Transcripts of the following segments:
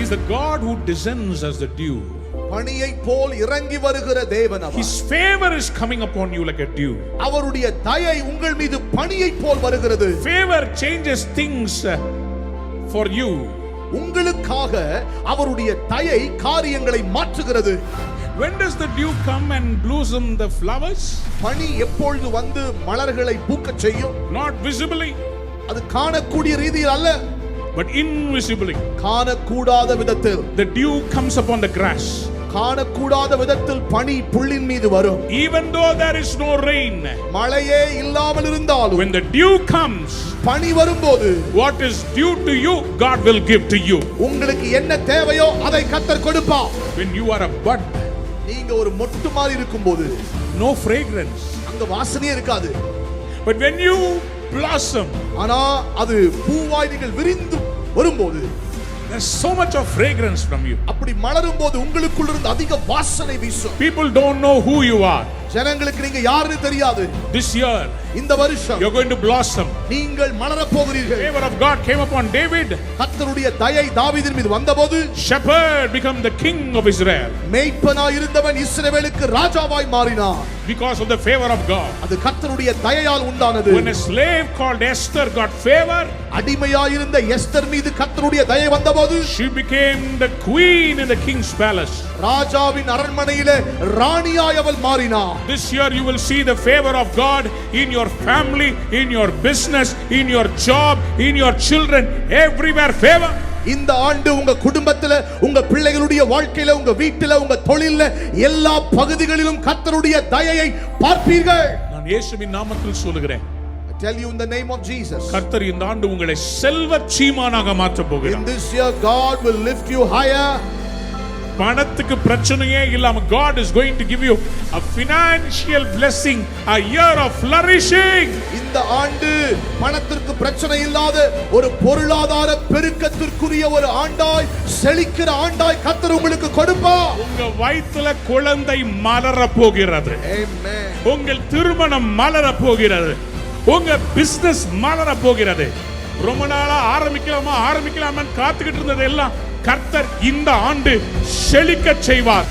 He is the God who descends as the dew. பனியை போல் இறங்கி வருகிற தேவன் அவர். His favor is coming upon you like a dew. அவருடைய தயை உங்கள் மீது பனியை போல் வருகிறது. Favor changes things for you. உங்களுக்காக அவருடைய தயை காரியங்களை மாற்றுகிறது. When does the dew come and blossom the flowers? பனி எப்பொழுது வந்து மலர்களை பூக்கச் செய்யும்? Not visibly. அது காணக்கூடிய ரீதியில் அல்ல, but invisibly. காணக்கூடாத விதத்தில். The dew comes upon the grass. காணக்கூடாத விதத்தில் பனி புல்லின் மீது வரும். Even though there is no rain. மழையே இல்லாமல் இருந்தாலும் when the dew comes, பனி வரும்போது what is due to you God will give to you. உங்களுக்கு என்ன தேவையோ அதை கர்த்தர் கொடுப்பார். When you are a bud, நீங்க ஒரு மொட்டு மாதிரி இருக்கும்போது no fragrance, அங்க வாசனையே இருக்காது. but when you blossom, ஆனா அது பூவாய் நீங்கள் விரிந்து வரும்போது there's so much of fragrance from you. அப்படி மலரும் போது உங்களுக்குள்ள இருந்து அதிக வாசனை வீசும். People don't know who you are. ஜனங்களுக்கு நீங்க யாருன்னு தெரியாது. This year, இந்த வருஷம் you're going to blossom. நீங்கள் மலரப் போகிறீர்கள். The favor of God came upon David. கர்த்தருடைய தயை தாவீதின் மீது வந்தபோது shepherd became the king of Israel. மேய்ப்பனாய் இருந்தவன் இஸ்ரவேலுக்கு ராஜாவாய் மாறினான். Because of the favor of God. அது கர்த்தருடைய தயையால் உண்டானது. When a slave called Esther got favor, அடிமையாய் இருந்த எஸ்தர் மீது கர்த்தருடைய தயை வந்தபோது she became the queen in the king's palace. ராஜாவின் அரண்மனையிலே ராணியாய் அவள் மாறினாள். This year you will see the favor of God in your family, in your business, in your job, in your children, everywhere favor. இந்த ஆண்டு உங்க குடும்பத்துல, உங்க பிள்ளைகளுடைய வாழ்க்கையில, உங்க வீட்டில, உங்க தொழில்ல, எல்லா பகுதிகளிலும் கர்த்தருடைய தயையை பார்ப்பீர்கள். நான் இயேசுவின் நாமத்தில் சொல்கிறேன். I tell you in the name of Jesus. கர்த்தர் இந்த ஆண்டு உங்களை செல்வச் சீமானாக மாற்றப் போகிறார். In this year God will lift you higher. பணத்துக்கு பிரச்சனையே இல்லாம God is going to give you a financial blessing, a year of flourishing. இந்த ஆண்டு பணத்திற்கு பிரச்சனை இல்லாத ஒரு பொருளாதார பெருக்கத்திற்குரிய ஒரு ஆண்டாய், செழிக்கிற ஆண்டாய் கர்த்தர் உங்களுக்கு கொடுப்பார். உங்க வயித்துல குழந்தை மலர போகிறது. Amen. உங்கள் திருமணம் மலர போகிறது. உங்க பிசினஸ் மலர போகிறது. ரொம்ப நாளா ஆரம்பிக்கலாமா காத்துக்கிட்டு இருந்தது எல்லாம் கர்த்தர் இந்த ஆண்டு செழிக்க செய்வார்.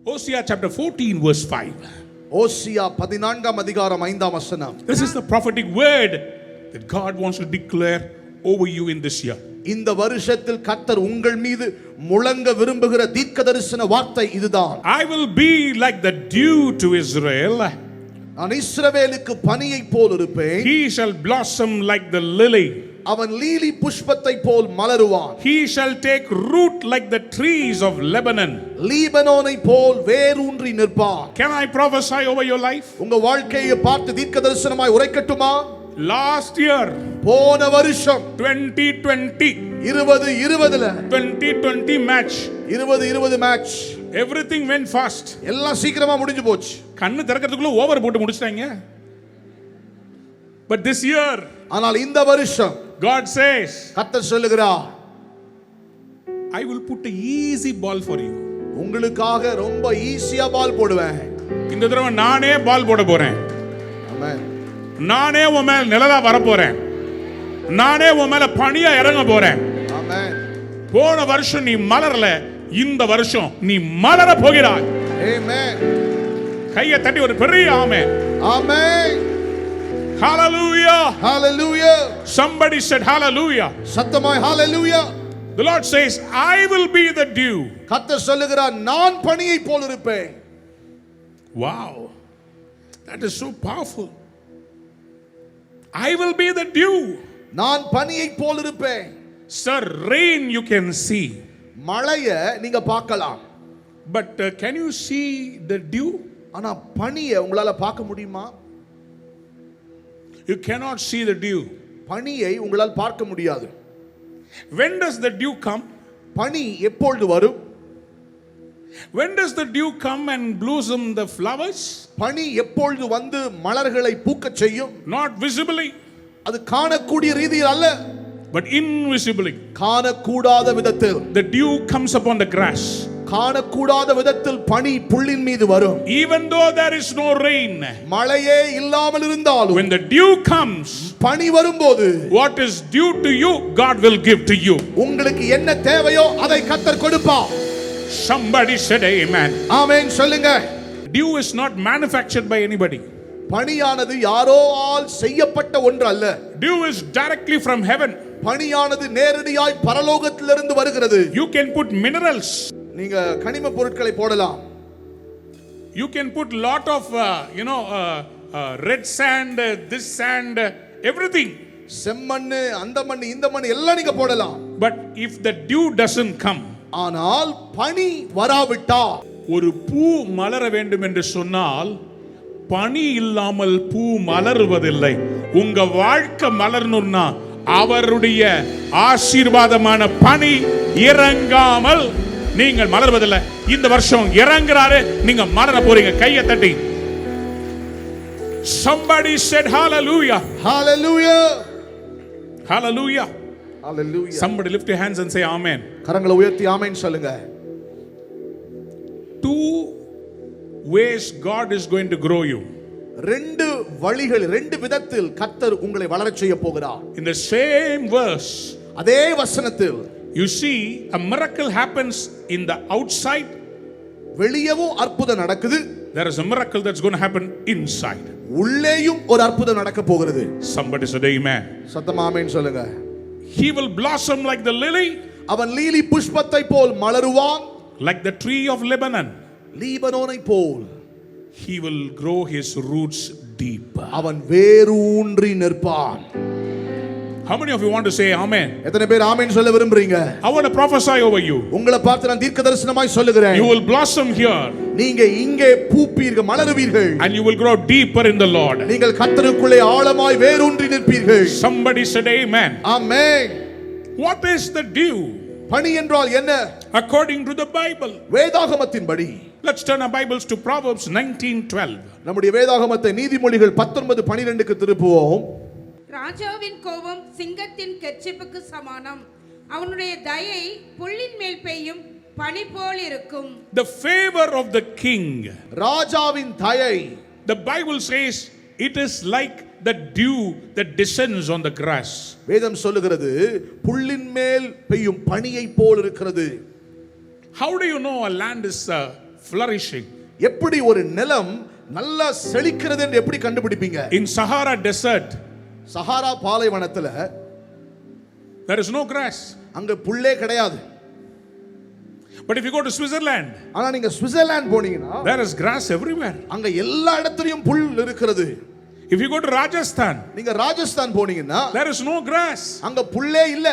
Hosea chapter 14 verse 5. ஓசியா 14ஆம் அதிகாரம் 5ஆம் வசனம். This is the prophetic word that God wants to declare over you in this year. இந்த வருஷத்தில் கர்த்தர் உங்கள் மீது முழங்க விரும்புகிற தீர்க்கதரிசன வார்த்தை இதுதான். I will be like the dew to Israel. நான் இஸ்ரவேலுக்கு பனியை போல் இருப்பேன். He shall blossom like the lily. அவன் லீலி புஷ்பத்தை போல் மலருவான். He shall take root like the trees of Lebanon. லீபனோனை போல் வேரூன்றி நிற்பான். Can I prophesy over your life? உங்க வாழ்க்கையை பார்த்து தீர்க்கதரிசனமாய் உரைக்கட்டுமா? Last year, போன வருஷம் 2020, 2020ல 2020 match, 2020 match, everything went fast. எல்லாம் சீக்கிரமா முடிஞ்சு போச்சு. கண்ணு திறக்கிறதுக்குள்ள ஓவர் போட்டு முடிச்சிட்டாங்க. But this year, ஆனால் இந்த வருஷம் God says, கர்த்தர் சொல்லுகிறார், I will put a easy ball for you. உங்களுக்காக ரொம்ப ஈஸியா பால் போடுவேன். இந்த தடவை நானே பால் போட போறேன். ஆமென். நானே உன் மேல நிழலா வர போறேன். நானே உன் மேல பனியா இறங்க போறேன். ஆமென். போன வருஷம் நீ மலரல, இந்த வருஷம் நீ மலர போகிறாய். ஆமென். கையை தட்டி ஒரு பெரிய ஆமென். ஆமென். Hallelujah. Hallelujah. Somebody said hallelujah. சத்தமாய் hallelujah. The Lord says, I will be the dew. கர்த்தர் சொல்லுகிறார், நான் பனியை போல் இருப்பேன். Wow. That is so powerful. I will be the dew. நான் பனியை போல் இருப்பேன். Sir, rain you can see. மழையை நீங்க பார்க்கலாம். But can you see the dew? ஆனா பனியை உங்களால பார்க்க முடியுமா? You cannot see the dew. பனியை உங்களால் பார்க்க முடியாது. When does the dew come? பனி எப்பொழுது வரும்? When does the dew come and blossom the flowers? பனி எப்பொழுது வந்து மலர்களை பூக்கச் செய்யும்? Not visibly. அது காணக்கூடிய ரீதியில் அல்ல, but invisibly. காணக்கூடாத விதத்தில். The dew comes upon the grass. காணக்கூடாத விதத்தில் பனி புல்லின் மீது வரும். Even though there is no rain, மழையே இல்லாமல் இருந்தாலும் when the dew comes, பனி வரும்போது what is due to you, God will give to you. உங்களுக்கு என்ன தேவையோ அதை கர்த்தர் கொடுப்பார். Somebody said amen. ஆமென் சொல்லுங்க. Dew is not manufactured by anybody. பனியானது யாரோவால் செய்யப்பட்ட ஒன்று அல்ல. Dew is directly from heaven. பனியானது நேரடியாய் பரலோகத்திலிருந்து வருகிறது. You can put minerals, நீங்க கனிம பொருட்களை போடலாம். you can put lot of red sand, this sand, everything. செம்மண்ணு, அந்த மண்ணு, இந்த மண்ணு எல்லாம் நீங்க போடலாம். But if the dew doesn't come, ஆனால் பனி வராவிட்டால், ஒரு பூ மலர வேண்டும் என்று சொன்னால் பனி இல்லாமல் பூ மலருவதில்லை. உங்க வாழ்க்கை மலரணும்னா அவருடைய ஆசீர்வாதமான பனி இறங்காமல் நீங்கள் மலர்வதில்லை. இந்த வருஷம் இறங்குறாரு, நீங்க மலர போறீங்க. கையை தட்டி. Somebody said hallelujah. Hallelujah. Hallelujah. Hallelujah. Somebody lift your hands and say amen. கரங்களை உயர்த்தி ஆமென் சொல்லுங்க. Two ways God is going to grow you. ரெண்டு வழிகள், ரெண்டு விதத்தில் கர்த்தர் உங்களை வளரச் செய்ய போகிறார். In the same verse, அதே வசனத்தில் you see a miracle happens in the outside. வெளியவும் அற்புதம் நடக்குது. There is a miracle that's going to happen inside. உள்ளேயும் ஒரு அற்புதம் நடக்க போகிறது. Somebody said amen. சத்தமா ஆமென் சொல்லுங்க. He will blossom like the lily, அவன் லீலி புஷ்பத்தை போல் மலருவான். like the tree of Lebanon. லீபனோனை pole He will grow his roots deep. அவன் வேரூன்றி நிற்பான். How many of you want to say amen? எத்தனை பேர் ஆமென் சொல்ல விரும்புறீங்க? I want to prophesy over you. உங்களை பார்த்து நான் தீர்க்கதரிசனமாய் சொல்லுகிறேன். You will blossom here. நீங்க இங்கே பூப்பீர்கள், மலருவீர்கள். And you will grow deeper in the Lord. நீங்கள் கர்த்தருக்குள்ளே ஆழமாய் வேரூன்றி நிற்பீர்கள். Somebody said amen. Amen. What is the dew? பனி என்றால் என்ன? According to the Bible. வேதாகமத்தின்படி. Let's turn our Bibles to Proverbs 19:12. நம்முடைய வேதாகமத்தை நீதிமொழிகள் 19:12க்கு திருப்புவோம். ராஜாவின் கோபம் சிங்கத்தின் கெர்ச்சிப்புக்கு சமானம், அவனுடைய தயை புல்லின் மேல் பெய்யும் பனி போல் இருக்கும். The favor of the king. ராஜாவின் தயை. The Bible says it is like the dew that descends on the grass. வேதம் சொல்லுகிறது புல்லின் மேல் பெய்யும் பனியை போல் இருக்கிறது. How do you know a land is flourishing? எப்படி ஒரு நிலம் நல்லா செழிக்கிறது என்று எப்படி கண்டுபிடிப்பீங்க? In Sahara desert, சஹாரா பாலைவனத்துல there is no grass. அங்க புல்லே கிடையாது. But if you go to Switzerland, ஆனா நீங்க சுவிட்சர்லாந்து போனீங்கன்னா there is grass everywhere. அங்க எல்லா இடத்துலயும் புல் இருக்கிறது. If you go to Rajasthan, நீங்க ராஜஸ்தான் போனீங்கன்னா there is no grass. அங்க புல்லே இல்ல.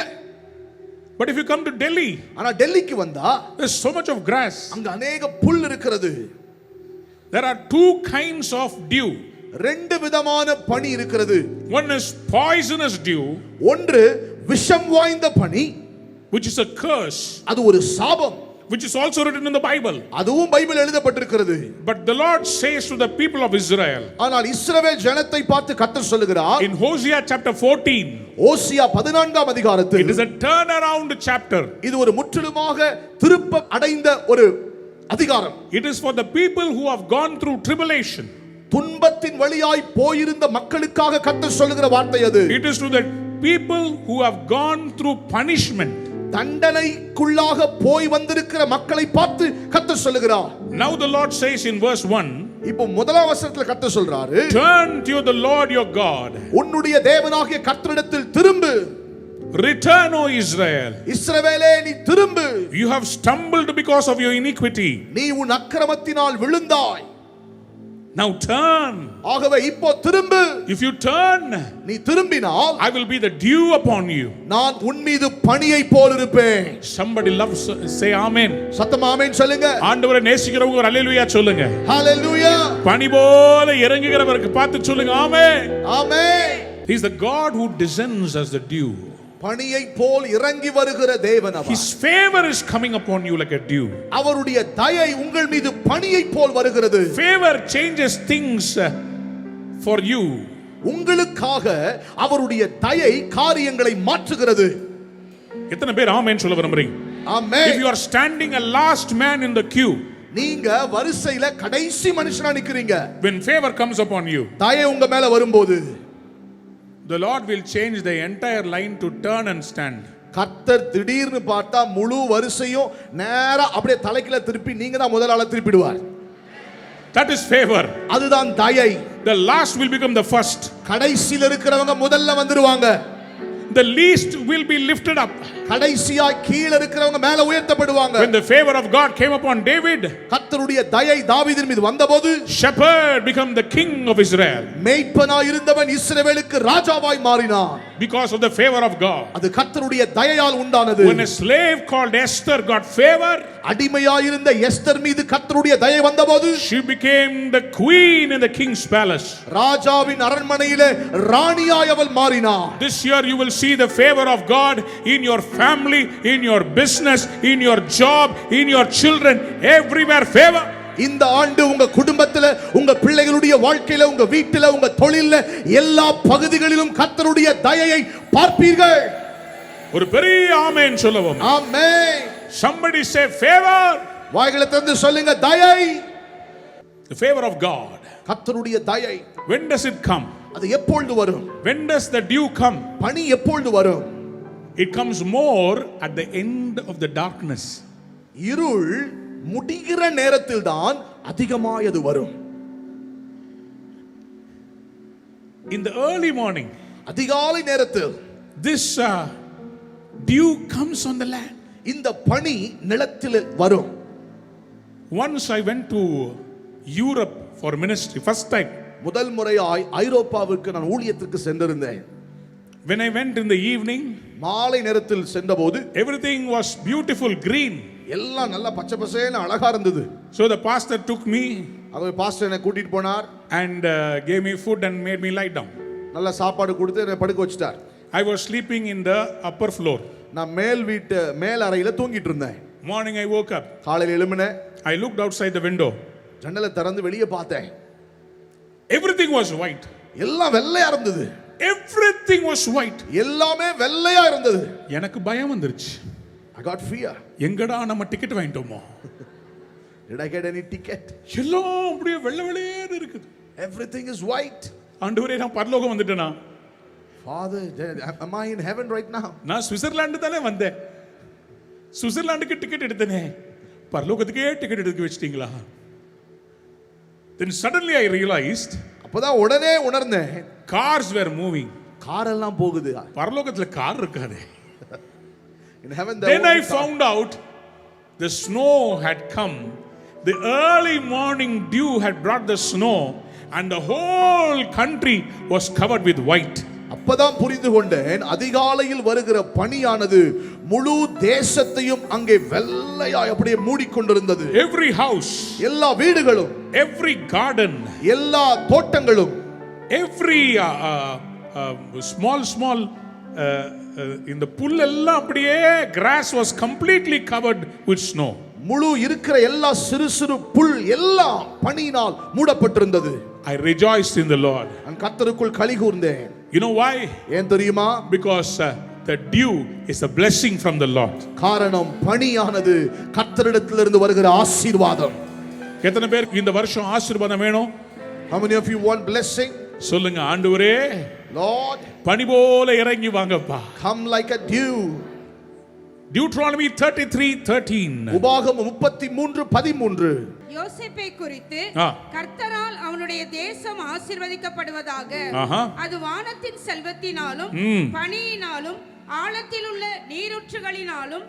But if you come to Delhi, ஆனா டெல்லிக்கு வந்தா there is so much of grass. அங்க अनेक புல் இருக்கிறது. There are two kinds of dew. ரெண்டு விதமான பனி இருக்கிறது. One is poisonous dew, ஒன்று விஷம் வாய்ந்த பனி, which is a curse, அது ஒரு சாபம், which is also written in the Bible. அதுவும் பைபிள் எழுதப்பட்டிருக்கிறது. But the Lord says to the people of Israel, ஆனால் இஸ்ரவேல் ஜனத்தை பார்த்து கர்த்தர் சொல்லுகிறார், in Hosea chapter 14, ஓசியா 14ஆம் அதிகாரத்தில், it is a turnaround chapter. இது ஒரு முற்றிலுமாக திருப்ப அடைந்த ஒரு அதிகாரம். It is for the people who have gone through tribulation. துன்பத்தின் வழியாய் போயிருந்த மக்களுக்காக கர்த்தர் சொல்லுகிற வார்த்தை அது. It is to the people who have gone through punishment. தண்டனைக்குள்ளாக போய் வந்திருக்கிற மக்களை பார்த்து கர்த்தர் சொல்லுகிறார். Now the Lord says in verse 1, இப்போ முதலாம் வசனத்துல கர்த்தர் சொல்றாரு, turn to the Lord your God. உன்னுடைய தேவனாகிய கர்த்தரிடத்தில் திரும்பு. Return, O Israel. இஸ்ரவேலே நீ திரும்பு. You have stumbled because of your iniquity. நீ உன் அக்கிரமத்தினால் விழுந்தாய். Now turn. ஆகவே இப்போ திரும்பு. If you turn, நீ திரும்பினால் I will be the dew upon you. நான் உன் மீது பனியை போல் இருப்பேன். Somebody loves, say amen. சத்தமா ஆமென் சொல்லுங்க. ஆண்டவரை நேசிக்கிறவங்க ஒரு அல்லேலூயா சொல்லுங்க. ஹalleluya. பனி போல இறங்குகிறவருக்கு பார்த்து சொல்லுங்க ஆமென். ஆமென். He is the God who descends as the dew. பனியை போல் இறங்கி வருகிற தேவன் அவர். His favor is coming upon you like a dew. அவருடைய தயை உங்கள் மீது பனியை போல் வருகிறது. Favor changes things for you. உங்களுக்காக அவருடைய தயை காரியங்களை மாற்றுகிறது. எத்தனை பேர் ஆமென் சொல்ல விரும்புறீங்க? Amen. If you are standing a last man in the queue, நீங்க வரிசையில கடைசி மனுஷனா நிக்கிறீங்க, when favor comes upon you, தயை உங்க மேல வரும்போது the Lord will change the entire line to turn and stand. கர்த்தர் திடீர்னு பார்த்தா முழு வரிசையும் நேரா அப்படியே தலைக்கீழ திருப்பி நீங்க தான் முதல் ஆளா திருப்பிடுவார். That is favor. அதுதான் தயை. The last will become the first. கடைசில இருக்கிறவங்க முதல்ல வந்துருவாங்க. The least will be lifted up. கடைசியா கீழ இருக்கிறவங்க மேல உயர்த்தப்படுவாங்க. When the favor of God came upon David, கர்த்தருடைய தயை தாவீதின் மீது வந்தபோது shepherd became the king of Israel. மேய்ப்பனாய் இருந்தவன் இஸ்ரவேலுக்கு ராஜாவாய் மாறினான். Because of the favor of God. அது கர்த்தருடைய தயையால் உண்டானது. When a slave called Esther got favor, அடிமையாய் இருந்த எஸ்தர் மீது கர்த்தருடைய தயை வந்தபோது she became the queen in the king's palace. ராஜாவின் அரண்மனையிலே ராணியாய் அவள் மாறினாள். This year you will see the favor of God in your family, in your business, in your job, in your children, everywhere favor. இந்த ஆண்டு உங்க குடும்பத்துல, உங்க பிள்ளைகளுடைய வாழ்க்கையில, உங்க வீட்டில, உங்க தொழில்ல, எல்லா பகுதிகளிலும் கர்த்தருடைய தயையை பார்ப்பீர்கள். ஒரு பெரிய ஆமென் சொல்லவும். ஆமென். Somebody say favor. வாய்களை திறந்து சொல்லுங்க தயை. The favor of God. கர்த்தருடைய தயை. When does it come? அது எப்பொழுது வரும்? When does the dew come? பனி எப்பொழுது வரும்? It comes more at the end of the darkness. இருள் முடிகிற நேரத்தில் தான் அதிகமாய் அது வரும். In the early morning, அதிகாலை நேரத்தில் this dew comes on the land. இந்த பனி நிலத்தில் வரும். Once I went to Europe for ministry, first time. முதல் முறையாய் ஐரோப்பாவுக்கு நான் ஊழியத்துக்கு சென்றிருந்தேன். When I went in the evening, மாலை நேரத்தில் சென்றபோது everything was beautiful green. எல்லாம் நல்ல பச்சை பசேல்னு அழகா இருந்தது. So the pastor took me அதோ பாஸ்டர் என்னை கூட்டிட்டு போனார். and gave me food and made me lie down. நல்ல சாப்பாடு கொடுத்து என்னை படுக்க வச்சிட்டார். I was sleeping in the upper floor. நான் மேல் அறையில தூங்கிட்டு இருந்தேன். Morning I woke up. காலையில எழும்பினேன். I looked outside the window. ஜன்னலை திறந்து வெளியே பார்த்தேன். Everything was white. எல்லாம் வெள்ளையா இருந்தது. Everything was white. எல்லாமே வெள்ளையா இருந்தது. எனக்கு பயம் வந்துருச்சு. I got fear. எங்கடா நம்ம ticket வாங்கிட்டோமோ? Did I get any ticket? எல்லாம் அப்படியே வெள்ளை வெள்ளையேன்னு இருக்குது. Everything is white. ஆண்டவரே நான் பரலோகம் வந்துட்டேனா? Father, am I in heaven right now? நான் சுவிட்சர்லாந்து தானே வந்தேன். சுவிட்சர்லாந்துக்கு டிக்கெட் எடுத்தனே. பரலோகத்துக்கே டிக்கெட் எடுக்க வச்சிட்டீங்களா? Then suddenly I realized, அப்பதான் உடனே உணர்ந்தேன், cars were moving. கார் எல்லாம் போகுது. பரலோகத்துல கார் இருக்காதே. In heaven Then I found out the snow had come. The early morning dew had brought the snow and the whole country was covered with white. அப்பதான் புரிந்து கொண்டேன், அதிகாலையில் வருகிற பனியானது முழு தேசத்தையும் அங்கே வெள்ளையாய் அப்படியே மூடிக்கொண்டிருந்தது. Every house, எல்லா வீடுகளும், every garden, எல்லா தோட்டங்களும், every small இந்த புல் எல்லாம் அப்படியே grass was completely covered with snow. முழு இருக்கிற எல்லா சிறு சிறு புல் எல்லாம் பனியினால் மூடப்பட்டிருந்தது. I rejoiced in the Lord. நான் கர்த்தருக்குள் களி கூர்ந்தேன். You know why? ஏன் தெரியுமா? Because the dew is a blessing from the Lord. காரணம் பனியானது கர்த்தரிடத்திலிருந்து வருகிற ஆசீர்வாதம். எத்தனை பேர் இந்த வருஷம் ஆசீர்வாதம் வேணும்? How many of you want blessing? சொல்லுங்க, ஆண்டவரே Lord, பனி போல இறங்கி வாங்கப்பா. come like a dew. Deuteronomy 33:13. உபாகமம் 33:13. யோசேப்பை குறித்து ஆ. கர்த்தரால் அவனுடைய தேசம் ஆசீர்வதிக்கப்படுவதாக. ஆஹா. அது வானத்தின் செல்வத்தினாலும் பனியினாலும் ஆழத்தில் உள்ள நீரூற்றுகளினாலும்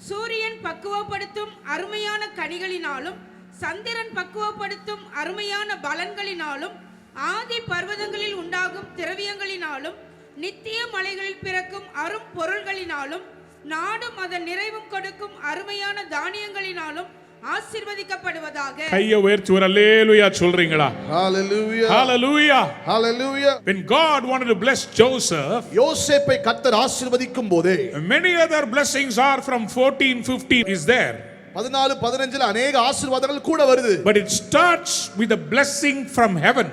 சூரியன் பக்குவப்படுத்தும் அருமையான கனிகளினாலும் சந்திரன் பக்குவப்படுத்தும் அருமையான பலன்களினாலும் ஆதி பர்வதங்களில் உண்டாகும் திரவியங்களினாலும் நித்திய மலைகளில் பிறக்கும் அரும் பொருள்களினாலும் நாடும் அதன் நிறைவும் கொடுக்கும் அருமையான தானியங்களினாலும் ஆசீர்வதிக்கப்படுவதாக. கையை உயர்த்தி ஒரு அல்லேலூயா சொல்றீங்களா? Hallelujah. Hallelujah. Hallelujah. When God wanted to bless Joseph, யோசேப்பை கர்த்தர் ஆசீர்வதிக்கும் போதே many other blessings are from 14-15 is there. 14-15 அநேக ஆசீர்வாதங்கள் கூட வருது. But it starts with a blessing from heaven.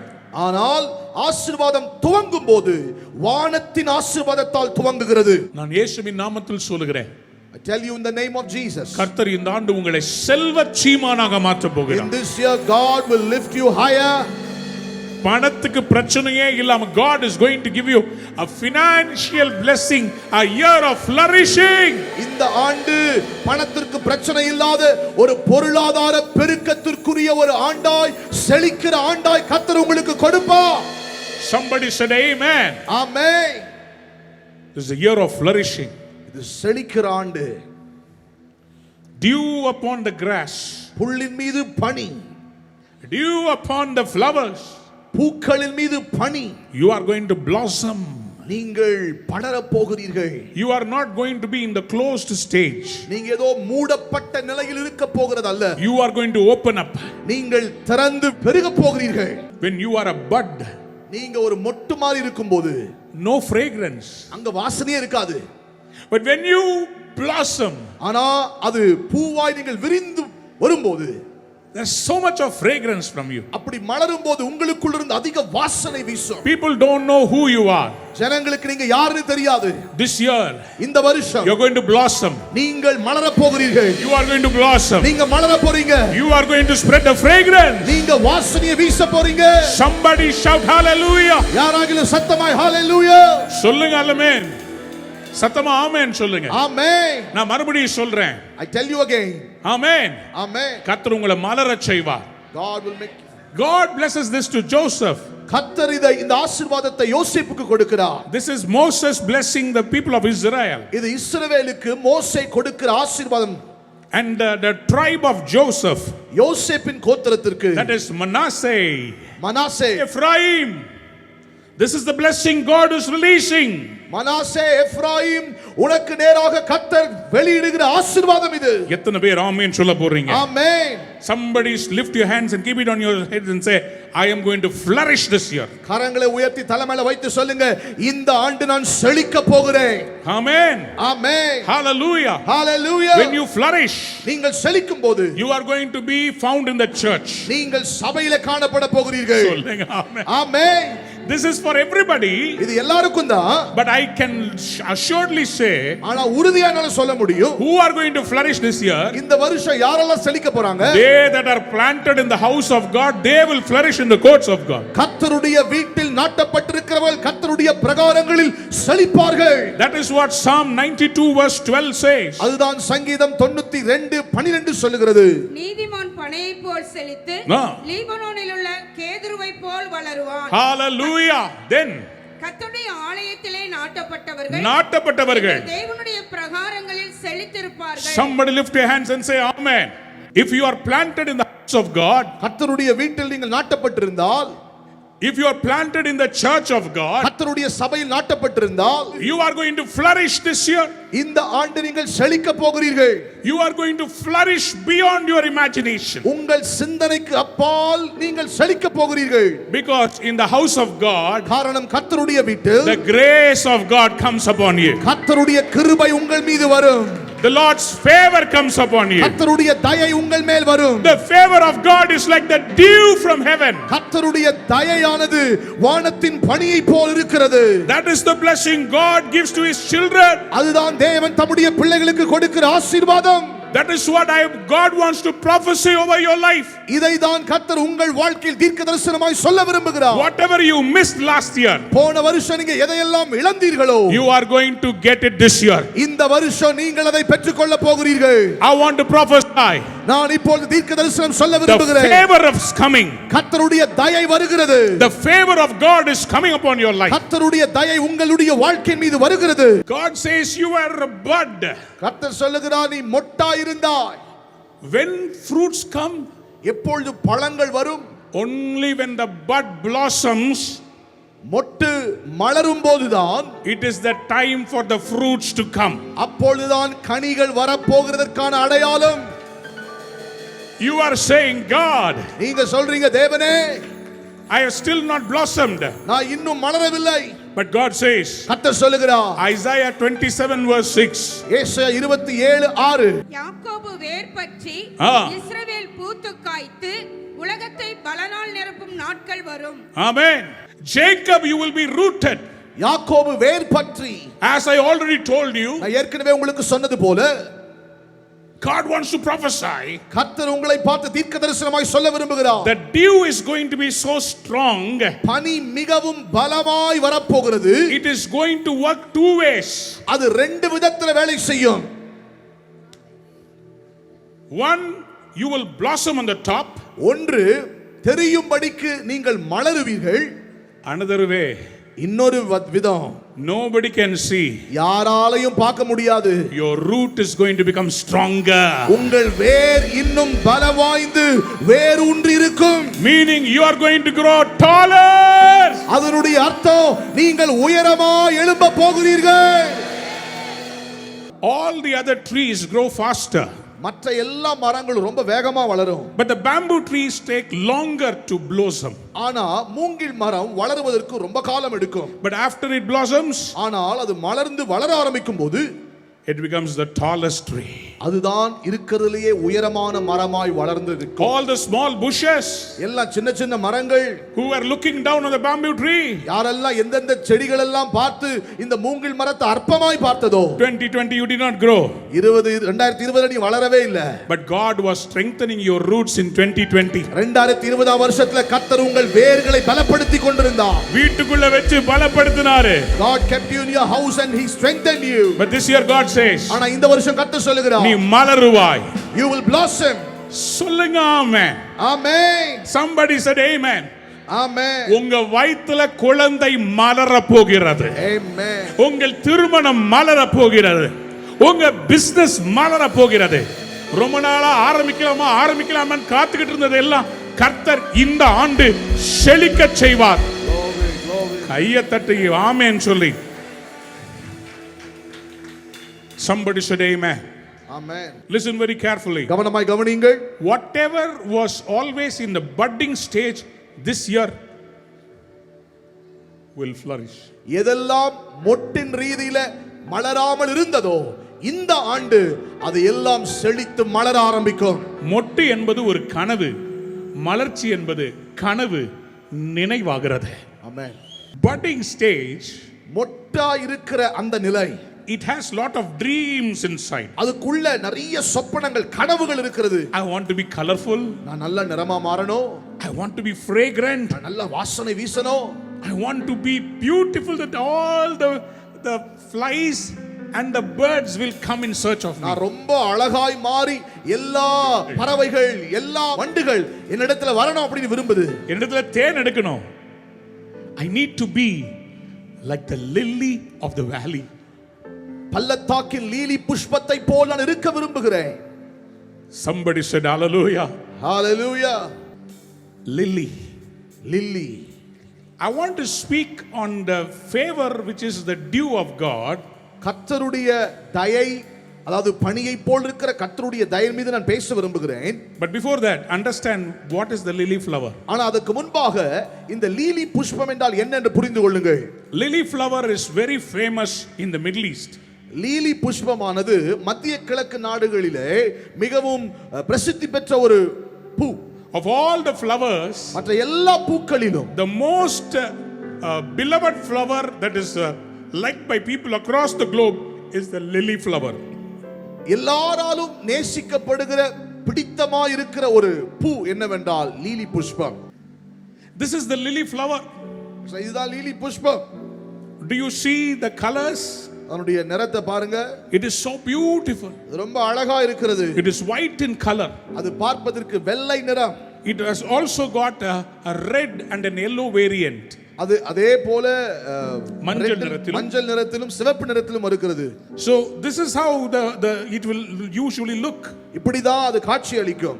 ஆனால் ஆசீர்வாதம் துவங்கும் போது வானத்தின் ஆசீர்வாதத்தால் துவங்குகிறது. நான் இயேசுவின் நாமத்தில் சொல்லுகிறேன். I tell you in the name of Jesus. கர்த்தர் இந்த ஆண்டு உங்களை செல்வச் சீமானாக மாற்றப் In போகிறார். this year God will lift you higher. பணத்துக்கு பிரச்சனையே இல்லாம God is going to give you a financial blessing, a year of flourishing. இந்த ஆண்டு பணத்திற்கு பிரச்சனை இல்லாத ஒரு பொருளாதார பெருக்கத்திற்குரிய ஒரு ஆண்டாய் செழிக்கிற ஆண்டாய் கர்த்தர் உங்களுக்கு கொடுப்பார். Somebody said amen. Amen. This is a year of flourishing. இது செழிக்கிற ஆண்டு. Dew upon the grass, புல்லின் மீது பனி, dew upon the flowers. பூக்களின் மீது பனி. You are going to blossom. நீங்கள் படர போகிறீர்கள். You are not going to be in the closed stage. நீங்க ஏதோ மூடப்பட்ட நிலையில் இருக்க போகிறது அல்ல. You are going to open up. நீங்கள் திறந்து பெருக போகிறீர்கள். When you are a bud, நீங்க ஒரு மொட்டு மாதிரி இருக்கும்போது no fragrance. அங்க வாசனையே இருக்காது. But when you blossom, ஆனா அது பூவாய் நீங்கள் விரிந்து வரும்போது there's so much of fragrance from you. அப்படி மலரும் போது உங்களுக்குள்ள இருந்து அதிக வாசனை வீசும். People don't know who you are. ஜனங்களுக்கு நீங்க யாருன்னு தெரியாது. This year, இந்த வருஷம் you're going to blossom. நீங்கள் மலர போகிறீர்கள். You are going to blossom. நீங்க மலர போறீங்க. You are going to spread the fragrance. நீங்க வாசனையை வீச போறீங்க. Somebody shout hallelujah. யாராகிலும் சத்தமாய் hallelujah சொல்லுங்க ஆமென். சத்தமா ஆமென் சொல்லுங்க. Amen. நான் மறுபடியும் சொல்றேன். I tell you again. Amen. Amen. கர்த்தர் உங்களை மலரச் செய்வார். God will make. God blesses this to Joseph. கர்த்தர் இந்த ஆசீர்வாதத்தை யோசேப்புக்கு கொடுக்கிறார். This is Moses blessing the people of Israel. இது இஸ்ரவேலுக்கு மோசே கொடுக்கிற ஆசீர்வாதம். And the tribe of Joseph, யோசேப்பின் கோத்திரத்திற்கு, that is Manasseh, Manasseh, Ephraim. This is the blessing God is releasing. Manasseh, Ephraim, உனக்கு நேராக கர்த்தர் வெளியிடுகிற ஆசீர்வாதம் இது. எத்தனை பேர் ஆமென் சொல்ல போறீங்க? Amen. Somebody lift your hands and keep it on your heads and say, I am going to flourish this year. கரங்களை உயர்த்தி தலைமையில வைத்து சொல்லுங்க, இந்த ஆண்டு நான் செழிக்க போகிறேன். Amen. Amen. Hallelujah. Hallelujah. When you flourish, நீங்கள் செழிக்கும் போது you are going to be found in the church. நீங்கள் சபையில காணப்பட போகிறீர்கள். சொல்லுங்க ஆமென். Amen. This is for everybody. இது எல்லாருக்கும் தான். But I can assuredly say, ஆனா உறுதியா என்னால சொல்ல முடியும், who are going to flourish this year? இந்த வருஷம் யாரெல்லாம் செழிக்க போறாங்க? They that are planted in the house of God, they will flourish in the courts of God. கர்த்தருடைய வீட்டில் நாட்டப்பட்டிருக்கிறவர்கள் கர்த்தருடைய பிரகாரங்களில் செழிப்பார்கள். That is what Psalm 92 verse 12 says. அதுதான் சங்கீதம் 92:12 சொல்லுகிறது. நீதிமான் பனையை போல் செழித்து லீபனோனில் உள்ள கேதுருவை போல் வளருவான். Hallelujah. Then கர்த்தருடைய ஆலயத்திலே நாட்டப்பட்டவர்கள் தேவனுடைய பிரகாரங்களில் செழித்திருப்பார்கள். Somebody lift your hands and say amen. If you are planted in the house of God, கர்த்தருடைய வீட்டில் நீங்கள் நாட்டப்பட்டிருந்தால், if you are planted in the church of God, கர்த்தருடைய சபையில் நாட்டப்பட்டிருந்தால், you are going to flourish this year. இந்த ஆண்டு நீங்கள் செழிக்க போகிறீர்கள். You are going to flourish beyond your imagination. உங்கள் சிந்தனைக்கு அப்பால் நீங்கள் செழிக்க போகிறீர்கள். Because in the house of God, காரணம் கர்த்தருடைய வீட்டில் the grace of God comes upon you. கர்த்தருடைய கிருபை உங்கள் மீது வரும். The Lord's favor comes upon you. கர்த்தருடைய தயை உங்கள் மேல் வரும். The favor of God is like the dew from heaven. கர்த்தருடைய தயையானது வானத்தின் பனியை போல் இருக்கிறது. That is the blessing God gives to his children. அதுதான் தேவன் தம்முடைய பிள்ளைகளுக்கு கொடுக்கிற ஆசீர்வாதம். That is what God wants to prophesy over your life. இதை தான் கர்த்தர் உங்கள் வாழ்க்கையில் தீர்க்கதரிசனமாய் சொல்ல விரும்புகிறார். Whatever you missed last year, போன வருஷம் நீங்க எதையெல்லாம் இழந்தீர்களோ, you are going to get it this year. இந்த வருஷம் நீங்கள் அதை பெற்றுக்கொள்ள போகிறீர்கள். I want to prophesy. நான் இப்பொழுது தீர்க்கதரிசனம் சொல்ல The விரும்புகிறேன். favor is coming. கர்த்தருடைய தயை வருகிறது. The favor of God is coming upon your life. கர்த்தருடைய தயை உங்களுடைய வாழ்க்கை மீது வருகிறது. God says you are a bud. கர்த்தர் சொல்லுகிறார், நீ மொட்டா இருந்தாய். When fruits come, எப்பொழுது பழங்கள் வரும்? only when the bud blossoms. மொட்டு மலரும் போதுதான் It is the time for the fruits to come. அப்பொழுதுதான் கனிகள் வரப்போகிறதற்கான அடையாளம். You are saying, God, நீங்க சொல்றீங்க, தேவனே, I have still not blossomed. நான் இன்னும் மலரவில்லை. But God says, கர்த்தர் சொல்லுகிறார், Isaiah 27 verse 6. ஏசாயா 27:6, யாக்கோபு வேர் பற்றி இஸ்ரவேல் பூத்து காய்த்து உலகத்தை பலனால் நிரப்பும் நாட்கள் வரும். Amen. Jacob, you will be rooted. யாக்கோபு வேர் பற்றி, as I already told you, நான் ஏற்கனவே உங்களுக்கு சொன்னது போல, God wants to prophesy. கர்த்தர் உங்களை பார்த்து தீர்க்கதரிசனமாய் சொல்ல விரும்புகிறார். The dew is going to be so strong. பனி மிகவும் பலமாய் வரப்போகிறது. It is going to work two ways. அது ரெண்டு விதத்துல வேலை செய்யும். One, you will blossom on the top. ஒன்று, தெரியும்படிக்கு நீங்கள் மலருவீர்கள். Another way, இன்னொரு விதம், nobody can see. யாராலையும் பார்க்க முடியாது. Your root is going to become stronger. உங்கள் வேர் இன்னும் பலவாய்ந்து வேர் ஊன்றி இருக்கும். Meaning you are going to grow taller. அதனுடைய அர்த்தம் நீங்கள் உயரமாய் எழும்ப போகிறீர்கள். All the other trees grow faster. மற்ற எல்லா மரங்களும் ரொம்ப வேகமா வளரும். But the bamboo trees take longer to blossom. ஆனா மூங்கில் மரம் வளருவதற்கு ரொம்ப காலம் எடுக்கும். But after it blossoms, ஆனால் அது மலர்ந்து வளர ஆரம்பிக்கும் போது it becomes the tallest tree. அதுதான் இருக்கிறதுலயே உயரமான மரமாய் வளர்ந்து நிற்கும். All the small bushes எல்லாம் சின்ன சின்ன மரங்கள் who were looking down on the bamboo tree, யாரெல்லாம் எந்தெந்த செடிகள் எல்லாம் பார்த்து இந்த மூங்கில் மரத்தை அற்பமாய் பார்த்ததோ, 2020 you did not grow. 2020 நீ வளரவே இல்ல. But God was strengthening your roots in 2020. 2020 வருஷத்துல கர்த்தர் உங்கள் வேர்களை பலப்படுத்தி கொண்டிருந்தார். வீட்டுக்குள்ள வெச்சு பலப்படுத்தினாரு. God kept you in your house and he strengthened you. But this year God says, ஆனா இந்த வருஷம் கர்த்தர் சொல்லுகிறார், நீ மலருவாய். you will blossom. சொல்லுங்க ஆமென். Amen. Somebody said amen. Amen. உங்க வயித்துல குழந்தை மலர போகிறது. Amen. உங்கள் திருமணம் மலர போகிறது. உங்க பிசினஸ் மலர போகிறது. ரொம்ப நாளா ஆரம்பிக்கலாமா காத்துக்கிட்டு இருந்தது எல்லாம் கர்த்தர் இந்த ஆண்டு செழிக்க செய்வார். கையை தட்டி ஆமென் சொல்லி. Somebody said amen. Amen. Listen very carefully. கவனமாய் கவனியுங்கள். Whatever was always in the budding stage this year will flourish. எதெல்லாம் மொட்டின் ரீதியில மலராமல் இருந்ததோ இந்த ஆண்டு அது எல்லாம் செழித்து மலர ஆரம்பிக்கும். மொட்டு என்பது ஒரு கனவு, மலர்ச்சி என்பது கனவு நினைவாகிறது. Amen. Budding stage, மொட்டா இருக்கிற அந்த நிலை, it has lot of dreams inside. அதுக்குள்ள நிறைய சொப்பனங்கள் கனவுகள் இருக்கிறது. I want to be colorful. நான் நல்ல நிறமா மாறணும். I want to be fragrant. நான் நல்ல வாசனை வீசணும். I want to be beautiful that all the flies and the birds will come in search of me. நான் ரொம்ப அழகாய் மாறி எல்லா பறவைகள் எல்லா வண்டுகள் என்னிடத்துல வரணும் அப்படின்னு விரும்புது. என்னிடத்துல தேன் எடுக்கணும். I need to be like the lily of the valley. பள்ளத்தாக்கின் லீலி புஷ்பத்தை போல் நான் இருக்க விரும்புகிறேன். Somebody said hallelujah. Hallelujah. Lily. Lily. I want to speak on the favor which is the dew of God. கர்த்தருடைய தயை, அதாவது பனியை போல் இருக்கிற கர்த்தருடைய தயை மீது நான் பேச விரும்புகிறேன். But before that, understand what is the lily flower. ஆனா அதுக்கு முன்பாக இந்த லீலி புஷ்பம் என்றால் என்ன என்று புரிந்து கொள்ளுங்கள். Lily flower is very famous in the Middle East. லீலி புஷ்பமானது மத்திய கிழக்கு நாடுகளிலே மிகவும் பிரசித்தி பெற்ற ஒரு பூ. Of all the flowers, மற்ற எல்லா பூக்களிலும் the most beloved flower that is liked by people across the globe is the lily flower. எல்லாராலும் நேசிக்கப்படுகிற பிடித்தமாய் இருக்கிற ஒரு பூ என்னவென்றால் lily Pushpam. This is the lily flower. இதுதான் lily Pushpam. Do you see the colors? அதனுடைய நிறத்தை பாருங்க. It is so beautiful. ரொம்ப அழகா இருக்கிறது. It is white in color. அது பார்ப்பதற்கு வெள்ளை நிறம். It has also got a red and an yellow variant. அது அதே போல மஞ்சள் நிறத்திலும் சிவப்பு நிறத்திலும் இருக்கிறது. So this is how it will usually look. இப்படிதான் அது காட்சி அளிக்கும்.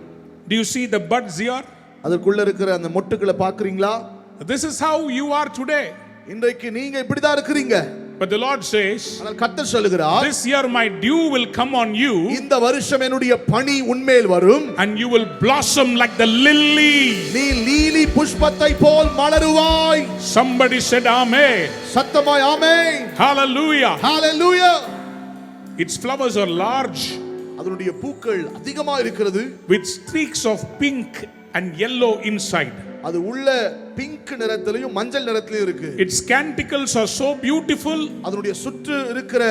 Do you see the buds here? அதுக்குள்ள இருக்கிற அந்த மொட்டுகளை பார்க்கறீங்களா? This is how you are today. இன்றைக்கு நீங்க இப்படிதான் இருக்கீங்க. But the Lord says, ஆனால் கர்த்தர் சொல்லுகிறார், this year my dew will come on you. இந்த வருஷம் என்னுடைய பனி உன்மேல் வரும். And you will blossom like the lily. நீ லீலி புஷ்பத்தை போல் மலருவாய். Somebody said amen. சத்தமாய் ஆமென். Hallelujah. Hallelujah. Its flowers are large. அதனுடைய பூக்கள் அதிகமாக இருக்கிறது. With streaks of pink and yellow inside. அது உள்ள பிங்க் நிறத்திலும் மஞ்சள் நிறத்திலும் இருக்கு. Its canticles are so beautiful. அதனுடைய சுற்று இருக்கிற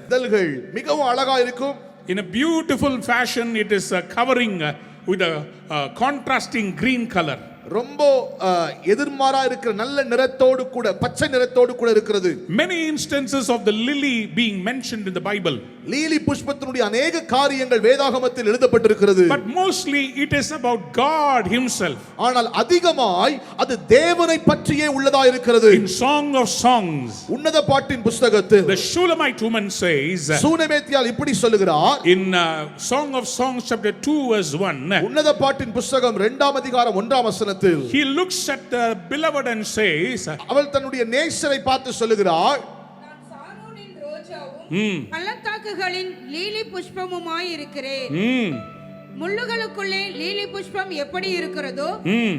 இதழ்கள் மிகவும் அழகா இருக்கும். In a beautiful fashion, it is covering with a contrasting green color. ரொம்ப எதிர்மாறா இருக்கிற நல்ல நிறத்தோடு கூட பச்சை நிறத்தோடு கூட இருக்கிறது. Many instances of the lily being mentioned in the Bible. லீலி புஷ்பத்தினுடைய अनेक காரியங்கள் வேதாகமத்தில் எழுதப்பட்டிருக்கிறது. But mostly it is about God himself. ஆனால் அதிகமாய் அது தேவனை பற்றியே உள்ளதா இருக்கிறது. In Song of Songs, உன்னத பாட்டின் புத்தகத்தில் the Shulamite woman says, சூனேமேத்தியாள் இப்படி சொல்லுகிறார். in Song of Songs chapter 2 verse 1, உன்னத பாட்டின் புத்தகம் 2ஆம் அதிகாரம் 1ஆம் வசனத்தில் he looks at the beloved and says, அவள் தன்னுடைய நேசரை பார்த்து சொல்லுகிறாள், நான் சாரோனின் ரோஜாவும் பள்ளத்தாக்குகளின் லீலி புஷ்பமுமாய் இருக்கிறேன். முள்ளுகளுக்குள்ளே லீலி புஷ்பம் எப்படி இருக்கிறதோ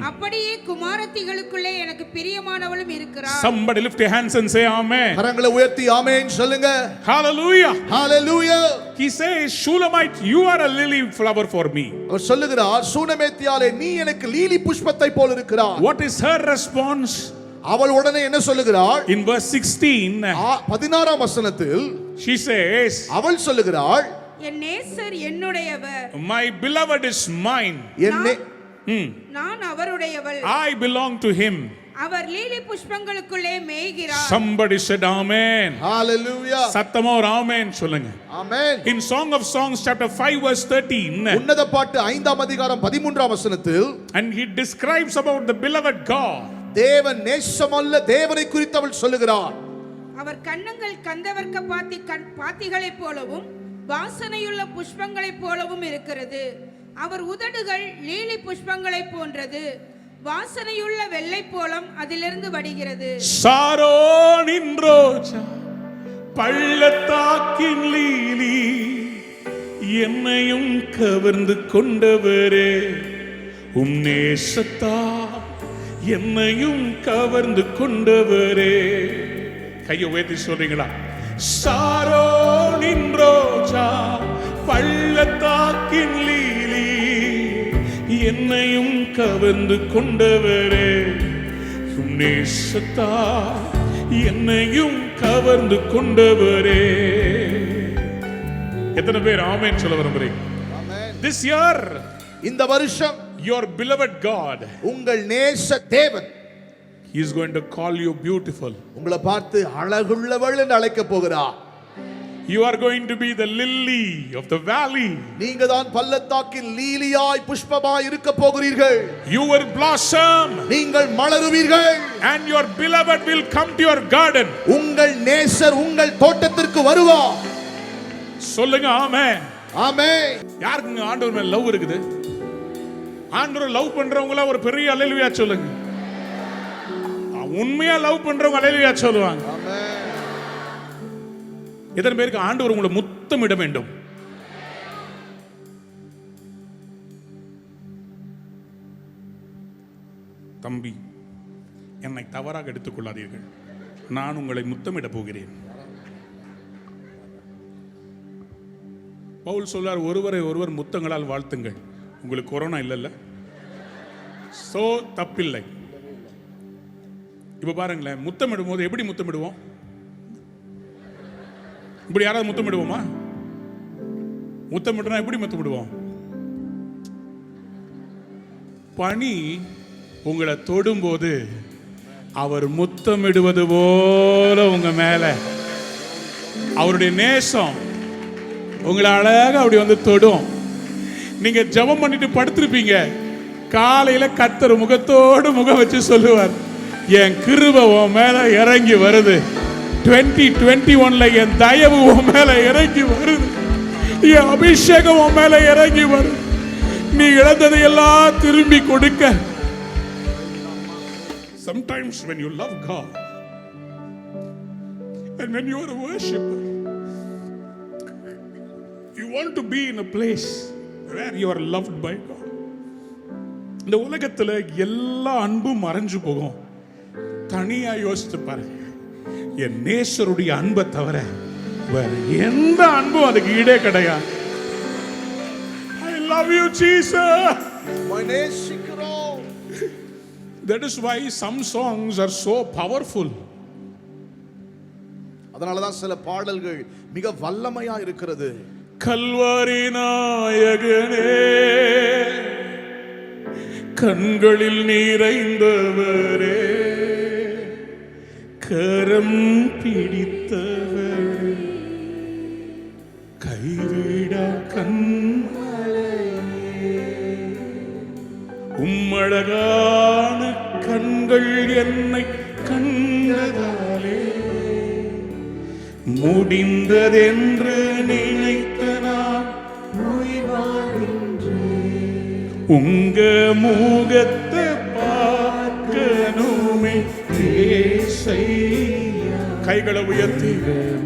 அப்படியே குமாரத்திகளுக்குள்ளே எனக்கு பிரியமானவளும் இருக்கிறார். Somebody lift your hands and say amen. கரங்களை உயர்த்தி ஆமென் சொல்லுங்க. Hallelujah. Hallelujah. He says, Shulamite, you are a lily flower for me. அவர் சொல்லுகிறார், சூனேமேத்தியாளே நீ எனக்கு லீலி புஷ்பத்தை போல் இருக்கிறாய். What is her response? அவள் உடனே என்ன சொல்லுகிறாள்? In verse 16, 16ஆம் வசனத்தில் she says, அவள் சொல்லுகிறாள், என் நேசர் என்னுடையவர், my beloved is mine. நான் அவருடையவள், I belong to him. அவர் லீலி புஷ்பங்களுக்குள்ளே மேய்கிறார். Somebody said amen. Hallelujah. சத்தமா ஒரு ஆமென் சொல்லுங்க. Amen. In Song of Songs chapter 5 verse 13, உன்னத பாட்டு 5ஆம் அதிகாரம் 13ஆம் வசனத்தில், and he describes about the beloved God. தேவன் நேசமல்ல தேவனை குறித்து அவள் சொல்லுகிறார். அவர் கன்னங்கள் கந்தவர்க்க பாத்திகளைப் போலவும் வாசனையுள்ள புஷ்பங்களைப் போலவும் இருக்கிறது. அவர் உதடுகள் லீலி புஷ்பங்களைப் போன்றது. வாசனையுள்ள வெள்ளை போலம் அதிலிருந்து வடிகிறது. சாரோனின் ரோஜா பள்ளத்தாக்கின் லீலி என்னையும் கவர்ந்து கொண்டவரே, உம் நேசத்தா என்னையும் கவர்ந்து கொண்டவரே. கையை உயர்த்தி சொல்றீங்களா? சாரோனின் ரோஜா பள்ளத்தாக்கின் லீலி என்னையும் கவர்ந்து கொண்டவரே, உம் நேசத்தா என்னையும் கவர்ந்து கொண்டவரே. எத்தனை பேர் ஆமென் சொல்ல விரும்புறீங்க? This year, இந்த வருஷம் your beloved God, உங்கள் நேச தேவன், he is going to call you beautiful. உங்களை பார்த்து அழகுள்ளவள் என்று அழைக்க போகிறார். You are going to be the lily of the valley. நீங்க தான் பள்ளத்தாக்கில் லீலியாய் புஷ்பமாய் இருக்க போகிறீர்கள். You will blossom. நீங்கள் மலருவீர்கள். And your beloved will come to your garden. உங்கள் நேசர் உங்கள் தோட்டத்திற்கு வருவார். சொல்லுங்க ஆமென். ஆமென். யாருக்குங்க ஆண்டவர் மேல லவ் இருக்குது? ஆண்டவர் லவ் பண்றவங்கள ஒரு பெரிய அல்லேலூயா சொல்லுங்க. உண்மையா லவ் பண்றவங்க அல்லேலூயா சொல்லுவாங்க. ஆமென். எத்தனை பேருக்கு ஆண்டவர் உங்களை முத்தமிட வேண்டும்? தம்பி, என்னை தவறாக எடுத்துக் கொள்ளாதீர்கள், நான் உங்களை முத்தமிட போகிறேன். பவுல் சொல்றார், ஒருவரை ஒருவர் முத்தங்களால் வாழ்த்துங்கள். உங்களுக்கு கொரோனா இல்லைல்ல, சோ தப்பில்லை. இப்ப பாருங்களேன், முத்தமிடும் போது எப்படி முத்தமிடுவோம்? இப்படி யாராவது முத்தமிடுவோமா? முத்தமிடுனா எப்படி முத்தமிடுவோம்? பனி உங்களை தொடும்போது அவர் முத்தமிடுவது போல உங்க மேல அவருடைய நேசம் உங்களை அழகாக அப்படி வந்து தொடும். நீங்க ஜெபம் பண்ணிட்டு படுத்திருப்பீங்க, காலையில கர்த்தர் முகத்தோடு முகம் வச்சு சொல்லுவார், என் கிருபை உன் மேல இறங்கி வருது, 2021ல என் தயவு உன் மேல இறங்கி வருது, என் அபிஷேகம் உன் மேல இறங்கி வருது, நீ இழந்ததை எல்லாம் திரும்பி கொடுக்க. Sometimes when you love God and when you are a worshiper, you want to be in a place where you are loved by God. இந்த உலகத்துல எல்லா அன்பும் மறைஞ்சு போகும். தனியா யோசித்து பாருங்க, என் நேசருடைய அன்பை தவிர வேற எந்த அன்பும் அதுக்கு ஈடே கிடையாது. I love you Jesus. That is why some songs are so powerful. அதனாலதான் சில பாடல்கள் மிக வல்லமையா இருக்கிறது. கல்வாரி நாயகனே, கண்களில் நிறைந்தவரே, கரம் பிடித்தவரே, கைவிட கண்மலையே, உம்மழகான கண்கள் என்னை கண்டதாலே முடிந்ததென்று நினைத்த நான் உங்க முகத்தை பார்க்கணுமே ஏசையா. கைகளை உயர்த்தி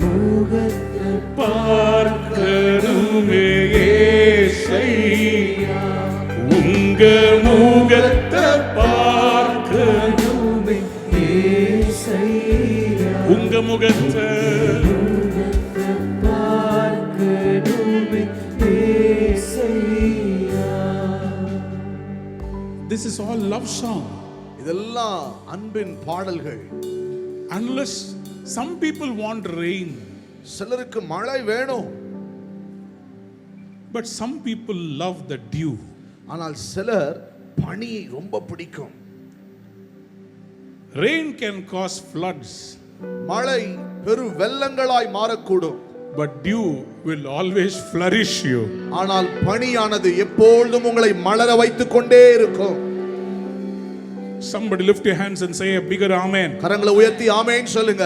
முகத்தை பார்க்கணுமே ஏசையா, உங்க முகத்தை பார்க்கணுமே ஏசையா, உங்க முகத்தை பார்க்கணுமே ஏசையா. This is all love song. இதெல்லாம் அன்பின் பாடல்கள். Unless some people want rain, சிலருக்கு மழை வேணும், but some people love the dew. ஆனால் சிலர் பனியை ரொம்ப பிடிக்கும். Rain can cause floods, மழை பெரு வெள்ளங்களாய் மாறக்கூடும், but dew will always flourish you. ஆனால் பனியானது எப்பொழுதும் உங்களை மலர வைத்துக் கொண்டே இருக்கும். Somebody lift your hands and say a bigger amen. கரங்களை உயர்த்தி ஆமென் சொல்லுங்க.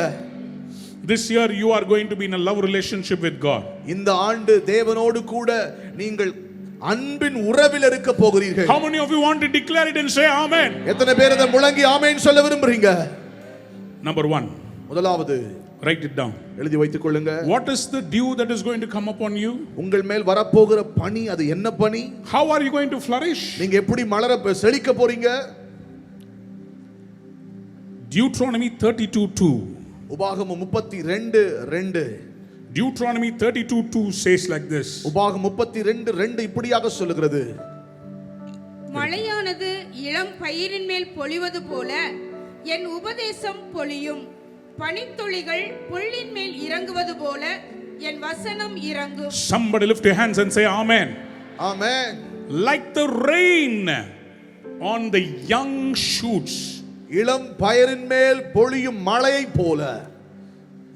This year you are going to be in a love relationship with God. இந்த ஆண்டு தேவனோடு கூட நீங்கள் அன்பின் உறவில் இருக்க போகிறீர்கள். How many of you want to declare it and say amen? எத்தனை பேர் இதை முழங்கி ஆமென் சொல்ல விரும்புறீங்க? Number 1, முதலாவது write it down. எழுதி வைத்துக் கொள்ளுங்க. What is the dew that is going to come upon you? உங்கள் மேல் வரப்போகிற பனி அது என்ன பனி? How are you going to flourish? நீங்க எப்படி மலர செழிக்க போறீங்க? Deuteronomy 32:2. உபாகமம் 32:2. Deuteronomy 32:2 says like this. உபாகமம் 32:2 இப்படியாக சொல்லுகிறது. மழையானது இளம் பயிரின் மேல் பொழிவது போல என் உபதேசம் பொழியும், பனித்துளிகள் புல்லின் மேல் இறங்குவது போல என் வசனம் இறங்கும். Somebody lift your hands and say amen. Amen. Like the rain on the young shoots, இளம் பயிரின் மேல் பொழியும் மழையை போல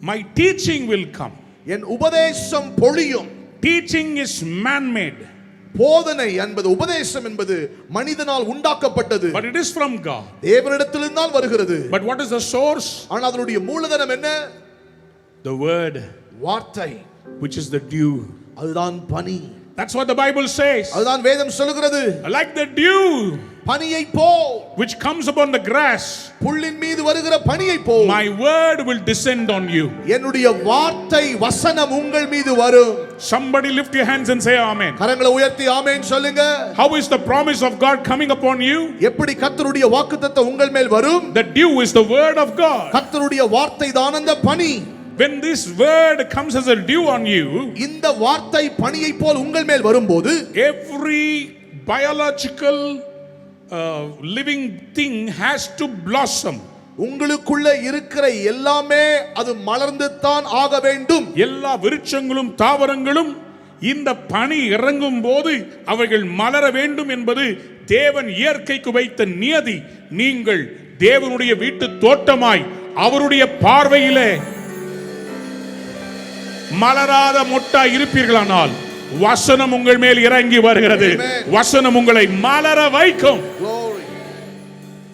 my teaching will come. என் உபதேசம் பொழியும். Teaching is man-made, போதனை என்பது உபதேசம் என்பது மனிதனால் உண்டாக்கப்பட்டது. but it is from God. தேவனிடத்திலிருந்து தான் வருகிறது. But what is the source? ஆனால் அதனுடைய மூலதனம் என்ன? The word, வார்த்தை, which is the dew. அதுதான் பனி. That's what the Bible says. அதுதான் வேதம் சொல்லுகிறது. Like the dew பனியை pole, which comes upon the grass, புல்லின் மீது வருகிற பனியை போல் my word will descend on you. என்னுடைய வார்த்தை வசனம் உங்கள் மீது வரும். Somebody lift your hands and say amen. கரங்களை உயர்த்தி ஆமென் சொல்லுங்க. How is the promise of God coming upon you? எப்படி கர்த்தருடைய வாக்குத்தத்தம் உங்கள் மேல் வரும்? The dew is the word of God. கர்த்தருடைய வார்த்தை தான் அந்த பனி. When this word comes as a dew on you, இந்த வார்த்தை பனியை போல் உங்கள் மேல் வரும்போது every biological living thing has to blossom. உங்களுக்குள்ள இருக்கிற எல்லாமே அது மலர்ந்து தான் ஆக வேண்டும். எல்லா விருட்சங்களும் தாவரங்களும் இந்த பனி இறங்கும் போது அவைகள் மலர வேண்டும் என்பது தேவன் இயற்கைக்கு வைத்த நியதி. நீங்கள் தேவனுடைய வீட்டு தோட்டமாய் அவருடைய பார்வையிலே மலராத மொட்டாய் இருப்பீர்களானால் வசனம் உங்கள் மேல் இறங்கி வருகிறது. வசனம் உங்களை மலர வைக்கும்.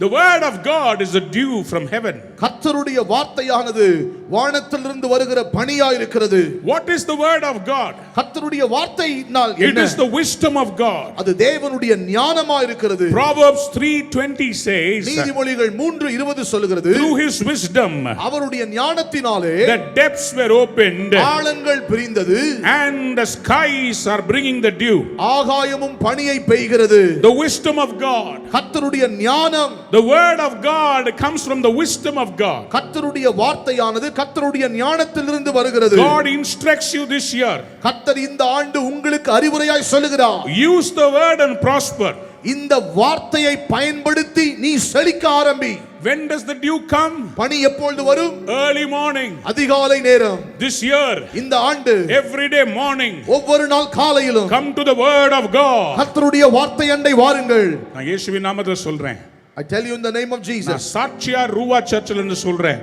The word of God is the dew from heaven. கர்த்தருடைய வார்த்தையானது வானத்திலிருந்து வருகிற பனியாய் இருக்கிறது. What is the word of God? கர்த்தருடைய வார்த்தையினால் It is the wisdom of God. அது தேவனுடைய ஞானமாய் இருக்கிறது. Proverbs 3:20 says, நீதிமொழிகள் 3:20 சொல்லுகிறது, through his wisdom அவருடைய ஞானத்தினாலே the depths were opened ஆழங்கள் பிரிந்தது, and the skies are bringing the dew. ஆகாயமும் பனியை பெய்கிறது. The wisdom of God, கர்த்தருடைய ஞானம், the word of God comes from the wisdom of God. கர்த்தருடைய வார்த்தையானது கர்த்தருடைய ஞானத்திலிருந்து வருகிறது. God instructs you this year. கர்த்தர் இந்த ஆண்டு உங்களுக்கு அறிவுரையாய் சொல்லுகிறார். Use the word and prosper. இந்த வார்த்தையை பயன்படுத்தி நீ செழிக்க ஆரம்பி. When does the dew come? பனி எப்பொழுது வரும்? Early morning. அதிகாலை நேரம். This year, இந்த ஆண்டு every day morning, ஒவ்வொரு நாள் காலையிலும் come to the word of God. கர்த்தருடைய வார்த்தை அண்டை வாருங்கள். நான் இயேசுவின் நாமத்தில் சொல்றேன். I tell you in the name of Jesus. நான் சாட்சியா ரூவா சர்ச்சில் என்று சொல்றேன்.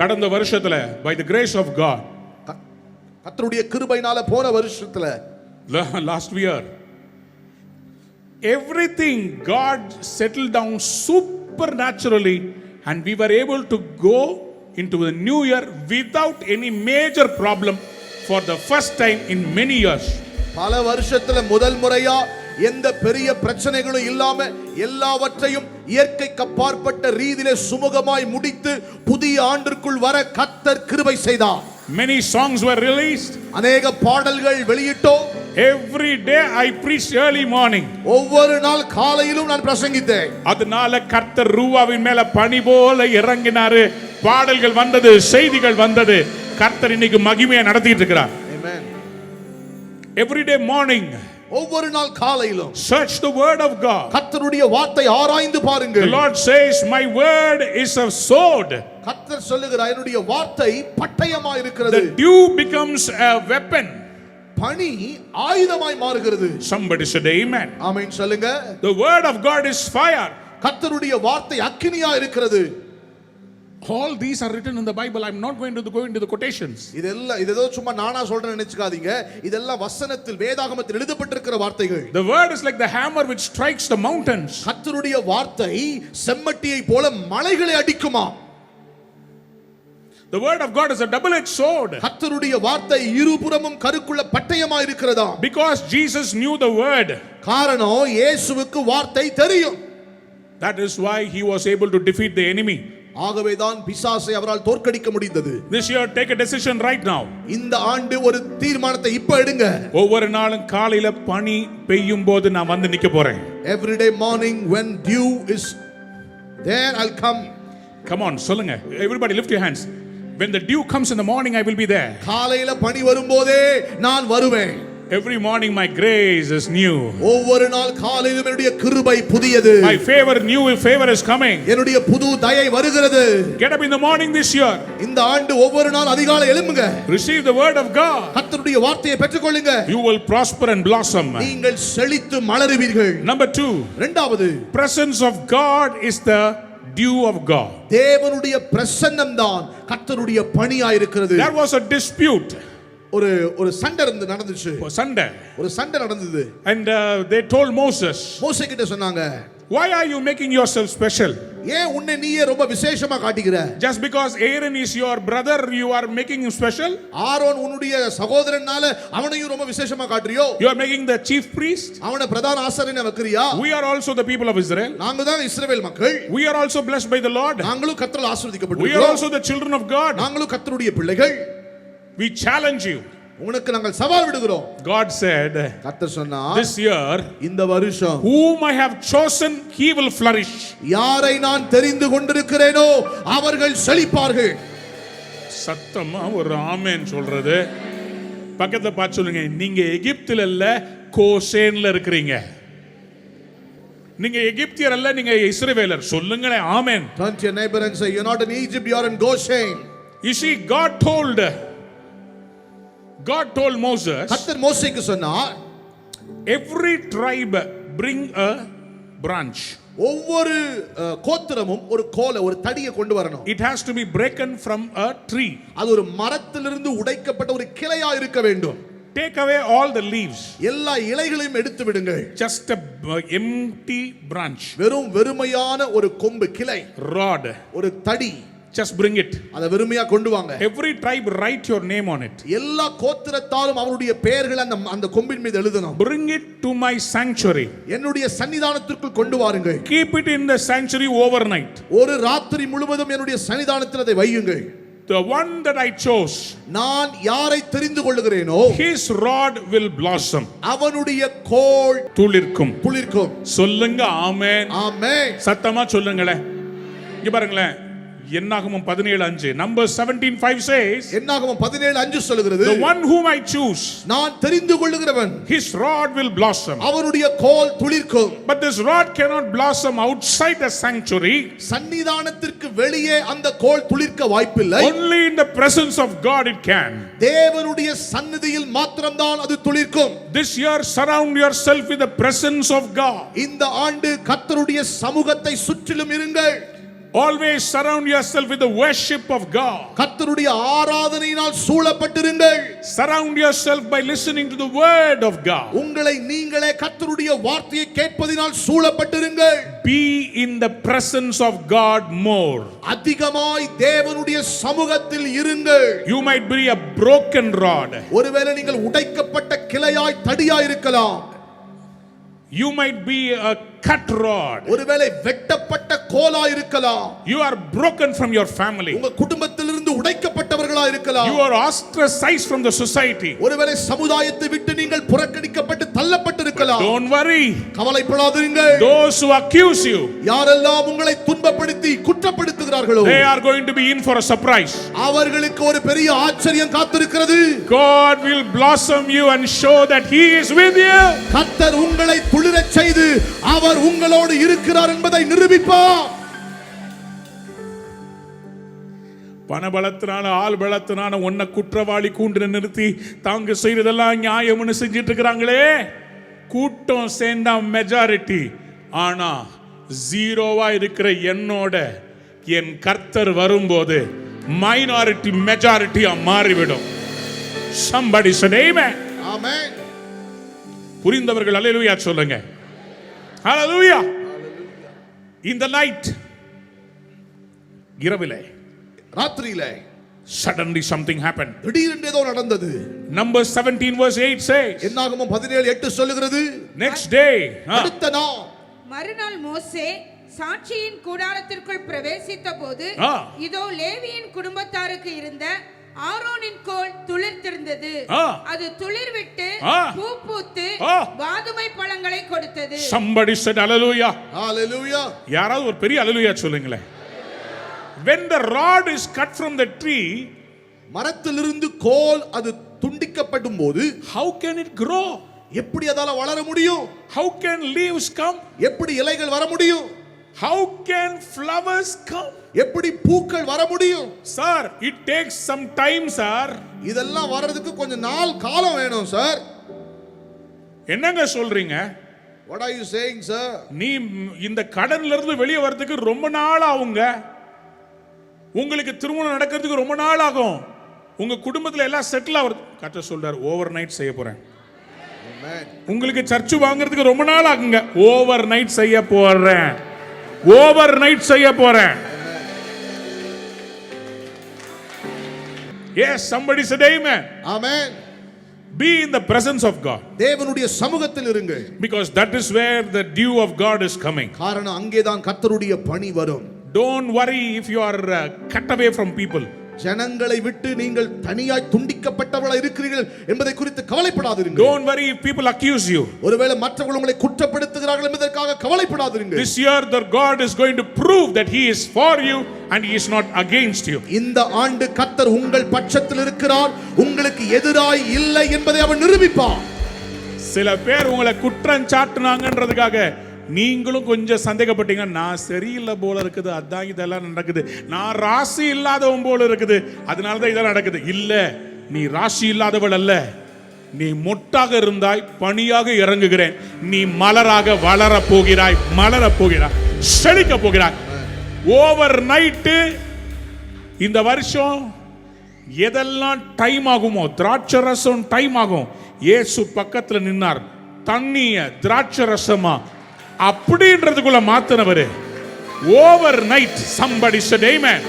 கடந்த வருஷத்துல by the grace of God, கர்த்தருடைய கிருபையினால போன வருஷத்துல last year, everything God settled down supernaturally and we were able to go into the new year without any major problem for the first time in many years. பல வருஷத்துல முதல் முறையா எந்த பெரிய பிரச்சனைகளும் இல்லாம எல்லாவற்றையும் இயற்கைக்கு அப்பாற்பட்ட ரீதியிலே சுமூகமாய் முடித்து புதிய ஆண்டிற்குள் வர கர்த்தர் கிருபை செய்தார். Many songs were released. அநேக பாடல்கள் வெளியிட்டோம். Every day I preached early morning. ஒவ்வொரு நாள் காலையிலும் நான் பிரசங்கித்தேன். அதனால கர்த்தர் ரூவாவின் மேல பனி போல இறங்கினாரு. பாடல்கள் வந்தது, செய்திகள் வந்தது. கர்த்தர் இன்னைக்கு மகிமையை நடத்திட்டு இருக்கிறார். Amen. Every day morning, ஒவ்வொரு நாள் காலையிலும் search the word of God. கர்த்தருடைய வார்த்தை ஆராய்ந்து The பாருங்கள். Lord says, my word is a sword. கர்த்தர் சொல்லுகிறார் என்னுடைய வார்த்தை பட்டயமாய் இருக்கிறது. The dew becomes a weapon. பனி ஆயுதமாய் மாறுகிறது. Somebody said amen. ஆமென் சொல்லுங்க. The word of God is fire. கர்த்தருடைய வார்த்தை அக்கினியாய் இருக்கிறது. All these are written in the Bible. I'm not going to go into the quotations. இதெல்லாம் இதோ சும்மா நானா சொல்றேன்னு நினைச்சுக்காதீங்க. இதெல்லாம் வசனத்தில் வேதாகமத்தில் எழுதப்பட்டிருக்கிற வார்த்தைகள். The word is like the hammer which strikes the mountains. கர்த்தருடைய வார்த்தை செம்மட்டியை போல மலைகளை அடிக்குமா. The word of God is a double-edged sword. கர்த்தருடைய வார்த்தை இருபுறமும் கருக்குள்ள பட்டயமாய் இருக்கிறதா. Because Jesus knew the word. காரணம் இயேசுவுக்கு வார்த்தை தெரியும். That is why he was able to defeat the enemy. ஆகவேதான் பிசாசை அவரால் தோற்கடிக்க முடிந்தது. This year take a decision right now. இந்த ஆண்டு ஒரு தீர்மானத்தை இப்ப எடுங்க. ஒவ்வொரு நாளும் காலையில பனி பெய்யும் போது நான் வந்து நிக்க போறேன். Every day morning when dew is there I'll come. Come on, சொல்லுங்க. Everybody lift your hands. When the dew comes in the morning, I will be there. காலையில பனி வரும்போதே நான் வருவேன். Every morning my grace is new. ஒவ்வொரு நாள் காலையிலும் என்னுடைய கிருபை புதியது. My new favor is coming. என்னுடைய புது தயை வருகிறது. Get up in the morning this year. இந்த ஆண்டு ஒவ்வொரு நாள் அதிகாலை எழும்புங்க. Receive the word of God. கர்த்தருடைய வார்த்தையை பெற்றுக்கொள்ளுங்க. You will prosper and blossom. நீங்கள் செழித்து மலருவீர்கள். Number 2. இரண்டாவது, presence of God is the dew of God. தேவனுடைய பிரசன்னம் தான் கர்த்தருடைய பனியாய் இருக்கிறது. There was a dispute. ஒரு சண்டை நடந்துச்சு. Sunday. ஒரு சண்டை நடந்தது. And they told Moses. மோசே கிட்ட சொன்னாங்க, why are you making yourself special? ஏன் உன்னை நீயே ரொம்ப விசேஷமா காட்டிக்கிற? Just because Aaron is your brother you are making him special? Aaron உன்னுடைய சகோதரனால அவனையும் ரொம்ப விசேஷமா காட்றியோ? You are making the chief priest? அவனை பிரதான ஆசாரியனா வைக்கறியா? We are also the people of Israel. நாங்க தான் இஸ்ரவேல் மக்கள். We are also blessed by the Lord. நாங்களும் கர்த்தரால் ஆசீர்வதிக்கப்பட்டிருக்கிறோம். We are also the children of God. நாங்களும் கர்த்தருடைய பிள்ளைகள். We challenge you. உங்களுக்கு நாங்கள் சவால் விடுகிறோம். God said, கர்த்தர் சொன்னார், this year இந்த வருஷம் whom I have chosen he will flourish. யாரை நான் தெரிந்து கொண்டிருக்கிறேனோ அவர்கள் செழிப்பார்கள். சத்தமா ஒரு ஆமென் சொல்றது. பக்கத்துல பார்த்து சொல்லுங்க, நீங்க எகிப்தில இல்ல கோசேன்ல இருக்கிறீங்க. நீங்க எகிப்தியர் அல்ல, நீங்க இஸ்ரவேலர். சொல்லுங்களே ஆமென். Turn to your neighbor and say, you're not in Egypt, you're in Goshen. You see, God told Moses, கர்த்தர் மோசேக்கு சொன்னார், every tribe bring a branch. ஒவ்வொரு கோத்திரமும் ஒரு கோலை, ஒரு தடியை கொண்டு வரணும். It has to be broken from a tree. அது ஒரு மரத்திலிருந்து உடைக்கப்பட்ட ஒரு கிளையா இருக்க வேண்டும். Take away all the leaves. எல்லா இலைகளையும் எடுத்து விடுங்கள். Just a empty branch. வெறுமையான ஒரு கொம்பு, கிளை, rod, ஒரு தடி. Just bring it. அத வெறுமையா கொண்டு வாங்க. Every tribe write your name on it. எல்லா கோத்திரத்தாரும் அவருடைய பெயர்களை அந்த கொம்பின் மீது எழுதணும். Bring it to my sanctuary. என்னுடைய சன்னிதானத்திற்குள் கொண்டு வாருங்கள். Keep it in the sanctuary overnight. ஒரு ராத்திரி முழுவதும் என்னுடைய சன்னிதானத்தில் அதை வையுங்கள். The one that I chose, நான் யாரை தெரிந்து கொள்ளுகிறேனோ his rod will blossom. அவனுடைய கோல் துளிர்க்கும். துளிர்க்கும். சொல்லுங்க ஆமென். ஆமென். சத்தமா சொல்லுங்களே. இங்க பாருங்களேன், என்னாகமம் 17:5. Numbers 17:5 says, என்னாகமம் 17:5 சொல்கிறது, the one whom I choose, நான் தெரிந்து கொள்ளுகிறவன், his rod will blossom. அவருடைய கோல் துளிர்க்கும். But this rod cannot blossom outside the sanctuary. சன்னிதானத்திற்கு வெளியே அந்த கோல் துளிர்க்க வாய்ப்பில்லை. Only in the presence of God it can. தேவனுடைய சந்நிதியில் மாத்திரம்தான் அது துளிர்க்கும். This year surround yourself with the presence of God. இந்த ஆண்டு கர்த்தருடைய சமூகத்தை சுற்றிலும் இருங்கள். Always surround yourself with the worship of God. கர்த்தருடைய ஆராதனையினால் சூழப்பட்டிருங்கள். Surround yourself by listening to the word of God. உங்களை நீங்களே கர்த்தருடைய வார்த்தையை கேட்பதினால் சூழப்பட்டிருங்கள். Be in the presence of God more. அதிகமாய் தேவனுடைய சமூகத்தில் இருங்கள். You might be a broken rod. ஒருவேளை நீங்கள் உடைக்கப்பட்ட கிளையாய் தடியாய் இருக்கலாம். You might be a cut rod. ஒருவேளை வெட்டப்பட்ட கோலாய் இருக்கலாம். You are broken from your family. உங்க குடும்பத்திலிருந்து உடைக்கப்பட்டவர்களாய் இருக்கலாம். You are ostracized from the society. ஒருவேளை சமுதாயத்தை விட்டு நீங்கள் புறக்கணிக்கப்பட்டு தள்ளப்பட்டிருக்கலாம். Don't worry. கவலைப்படாதீர்கள். Those who accuse you, யாரெல்லாம் உங்களை துன்பப்படுத்தி குற்றப்படுத்துகிறார்களோ, they are going to be in for a surprise. அவர்களுக்கு ஒரு பெரிய ஆச்சரியம் காத்திருக்கிறது. God will blossom you and show that he is with you. கர்த்தர் உங்களை துளிரச் செய்து அவர் உங்களோடு இருக்கிறார் என்பதை நிரூபிப்பார். பணபலத்தினால ஆள் பலத்தினால உன்னை குற்றவாளி கூண்டு நிறுத்தி தாங்க செய்யறதெல்லாம் நியாயம்னு செஞ்சிட்டு இருக்கிறாங்களே. கூட்டம் சேர்ந்தா மெஜாரிட்டி, ஆனா ஜீரோவா இருக்கிற என்னோட என் கர்த்தர் வரும்போது மைனாரிட்டி மெஜாரிட்டியா மாறிவிடும். Somebody said amen. ஆமென். புரிந்தவர்கள் அல்லேலூயா சொல்லுங்க. Hallelujah. In the night, இரவிலே, ராத்திரியிலே, suddenly something happened. திடீரென்று ஏதோ நடந்தது. Numbers 17 verse 8 says, என்னாகமம் 17:8 சொல்லுகிறது, next day, அடுத்த நாள் மறுநாள் மோசே சாட்சியின் கூடாரத்திற்குள் பிரவேசித்த போது, இதோ லேவியின் குடும்பத்தாருக்கு இருந்த ஆரோனின் கோல் துளிர்த்திருந்தது. அது துளிர்விட்டு பூ பூத்து வாதுமை பழங்களை கொடுத்தது. Somebody said hallelujah. Hallelujah. யாராவது ஒரு பெரிய ஹalleluya சொல்லுங்களேன். When the rod is cut from the tree, மரத்திலிருந்து கோல் அது துண்டிக்கப்படும் போது, how can it grow? எப்படி அதால வளர முடியும்? How can leaves come? எப்படி இலைகள் வர முடியும்? How can flowers come? எப்படி பூக்கள் வர முடியும்? Sir, it takes some time, sir. இதெல்லாம் வர்றதுக்கு கொஞ்ச நாள் காலம் வேணும் சார். என்னங்க சொல்றீங்க? What are you saying, sir? நீ இந்த கடன்ல இருந்து வெளியே வரதுக்கு ரொம்ப நாள் ஆகுங்க. உங்களுக்கு திருமணம் நடக்கிறதுக்கு ரொம்ப நாள் ஆகும். உங்க குடும்பத்துல எல்லாம் செட்டில் ஆகுது. கர்த்தர் சொல்றார், ஓவர் நைட் செய்ய போறேன். உங்களுக்கு சர்ச் வாங்குறதுக்கு ரொம்ப நாள் ஆகுங்க. ஓவர் நைட் செய்ய போறேன். ஓவர் நைட் செய்ய போறேன். Yes, somebody said amen. Amen. Be in the presence of God. தேவனுடைய சமூகத்தில் இருங்கள். Because that is where the dew of God is coming. காரணம் அங்கேதான் கர்த்தருடைய பனி வரும். Don't worry if you are cut away from people. ஜனங்களை விட்டு நீங்கள் தனியாய் துண்டிக்கப்பட்டவர்களாய் இருக்கிறீர்கள் என்பதை குறித்து கவலைப்படாதீர்கள். Don't worry if people accuse you. ஒருவேளை மற்றவர்கள் உங்களை குற்றப்படுத்துகிறார்கள் என்பதற்காக கவலைப்படாதீர்கள். This year the God is going to prove that he is for you and he is not against you. இந்த ஆண்டு கர்த்தர் உங்கள் பட்சத்தில் இருக்கிறார், உங்களுக்கு எதிராய் இல்லை என்பதை அவர் நிரூபிப்பார். சில பேர் உங்களை குற்றம் சாட்டுனாங்கன்றதுக்காக நீங்களும் கொஞ்சம் சந்தேகப்பட்டீங்க. நான் சரியில்லை போல இருக்குது, அதான் இதெல்லாம் நடக்குது. நான் ராசி இல்லாதவன் போல இருக்குது, அதனால தான் இதெல்லாம் நடக்குது. இல்ல, நீ ராசி இல்லாதவள் அல்ல. நீ மொட்டாக இருந்தாய், பனியாக இறங்குகிறேன். நீ மலராக வளர போகிறாய், மலர போகிறாய், செழிக்க போகிறாய். ஓவர் நைட்டு இந்த வருஷம் எதெல்லாம் டைம் ஆகுமோ, திராட்சை ரசம் டைம் ஆகும். இயேசு பக்கத்துல நின்னார், தண்ணிய திராட்சை ரசமா அப்படின்றதுக்குள்ள மாத்தினவரு. Overnight. Somebody said amen.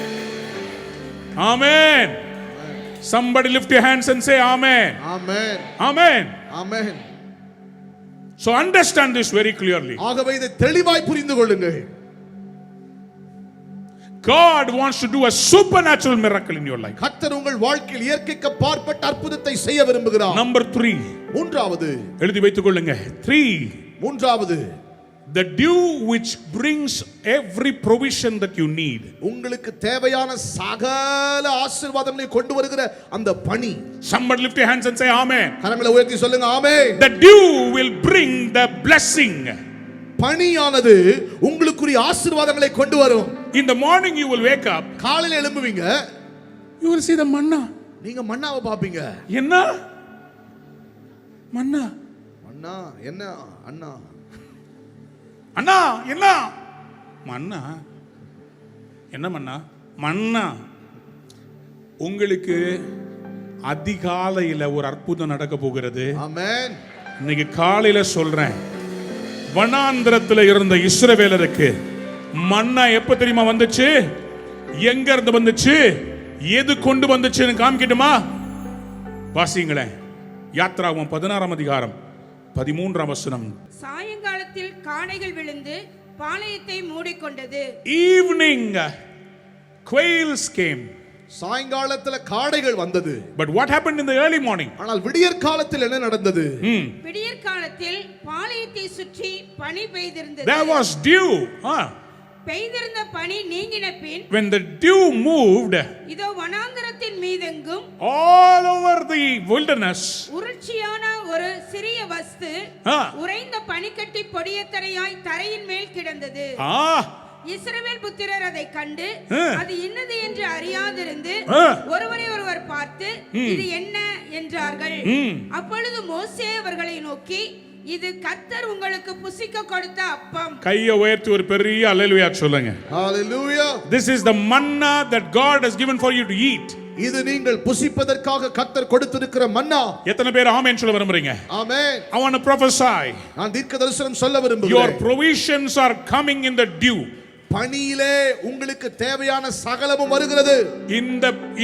Amen. Somebody lift your hands and say amen. Amen. Amen. Amen. So understand this very clearly. ஆகவே இதை தெளிவாய் புரிந்து கொள்ளுங்கள். God wants to do a supernatural miracle in your life. கர்த்தர் உங்கள் வாழ்க்கையில் இயற்கைக்கு அப்பாற்பட்ட அற்புதத்தை செய்ய விரும்புகிறார். Number 3. மூன்றாவது எழுதி வைத்துக் கொள்ளுங்க. 3. மூன்றாவது the dew which brings every provision that you need. உங்களுக்கு தேவையான சகல ஆசீர்வாதங்களை கொண்டு வருகிற அந்த பனி. Somebody lift your hands and say amen. கரங்களை உயர்த்தி சொல்லுங்க ஆமென். The dew will bring the blessing. பனியானது உங்களுக்குரிய ஆசீர்வாதங்களை கொண்டு வரும். In the morning you will wake up. காலையில எழும்புவீங்க. You will see the manna. நீங்க மன்னாவை பாப்பீங்க. என்ன? மன்னா. மன்னா என்ன அண்ணா? அண்ணா என்ன? மன்னா. என்ன மன்னா? மன்னா. உங்களுக்கு அதிகாலையில ஒரு அற்புதம் நடக்க போகிறது. ஆமென். இன்னைக்கு காலையில சொல்றேன், வனாந்திரத்தில் இருந்த இஸ்ரவேலருக்கு மன்னா எப்ப தெரியுமா வந்துச்சு? எங்க இருந்து வந்துச்சு? எது கொண்டு வந்துச்சுன்னு காமிக்கட்டுமா? வாசிங்களேன். யாத்ராகமம் 16 அதிகாரம் 13 வசனம். சாயங்காலத்தில் காடைகள் விழுந்து பாளையத்தை மூடிக்கொண்டது. Evening quails came. சாயங்காலத்துல காடைகள் வந்தது. But what happened in the early morning? ஆனால் விடியற் காலத்தில் என்ன நடந்தது? விடியற் காலத்தில் பாளையத்தை சுற்றி பனி பெய்திருந்தது. There was dew. பெய்திருந்த பனி நீங்கின பின், when the dew moved, இதோ வனாந்தரத்தின் மீதெங்கும் all over the wilderness, உருட்சியான ஒரு சிறிய வஸ்து உறைந்த பனிக்கட்டி பொடியத்தரையாய் தரையின் மேல் கிடந்தது. இஸ்ரவேல் புத்திரர் அதை கண்டு அது என்னது என்று அறியாதிருந்து ஒருவரை ஒருவர் பார்த்து இது என்ன என்றார்கள். அப்பொழுது மோசே அவர்களை நோக்கி, இது கர்த்தர் உங்களுக்கு புசிக்க கொடுத்த அப்பம். கையை உயர்த்தி ஒரு பெரிய அல்லேலூயா சொல்லுங்க. ஹalleluya. This is the manna that God has given for you to eat. இது நீங்கள் புசிப்பதற்காக கர்த்தர் கொடுத்திருக்கிற மன்னா. எத்தனை பேர் ஆமென் சொல்ல விரும்புறீங்க? ஆமென். I want to prophesy. நான் தீர்க்கதரிசனம் சொல்ல விரும்புகிறேன். Your provisions are coming in the dew. பனியிலே உங்களுக்கு தேவையான சகலமும் வருகிறது.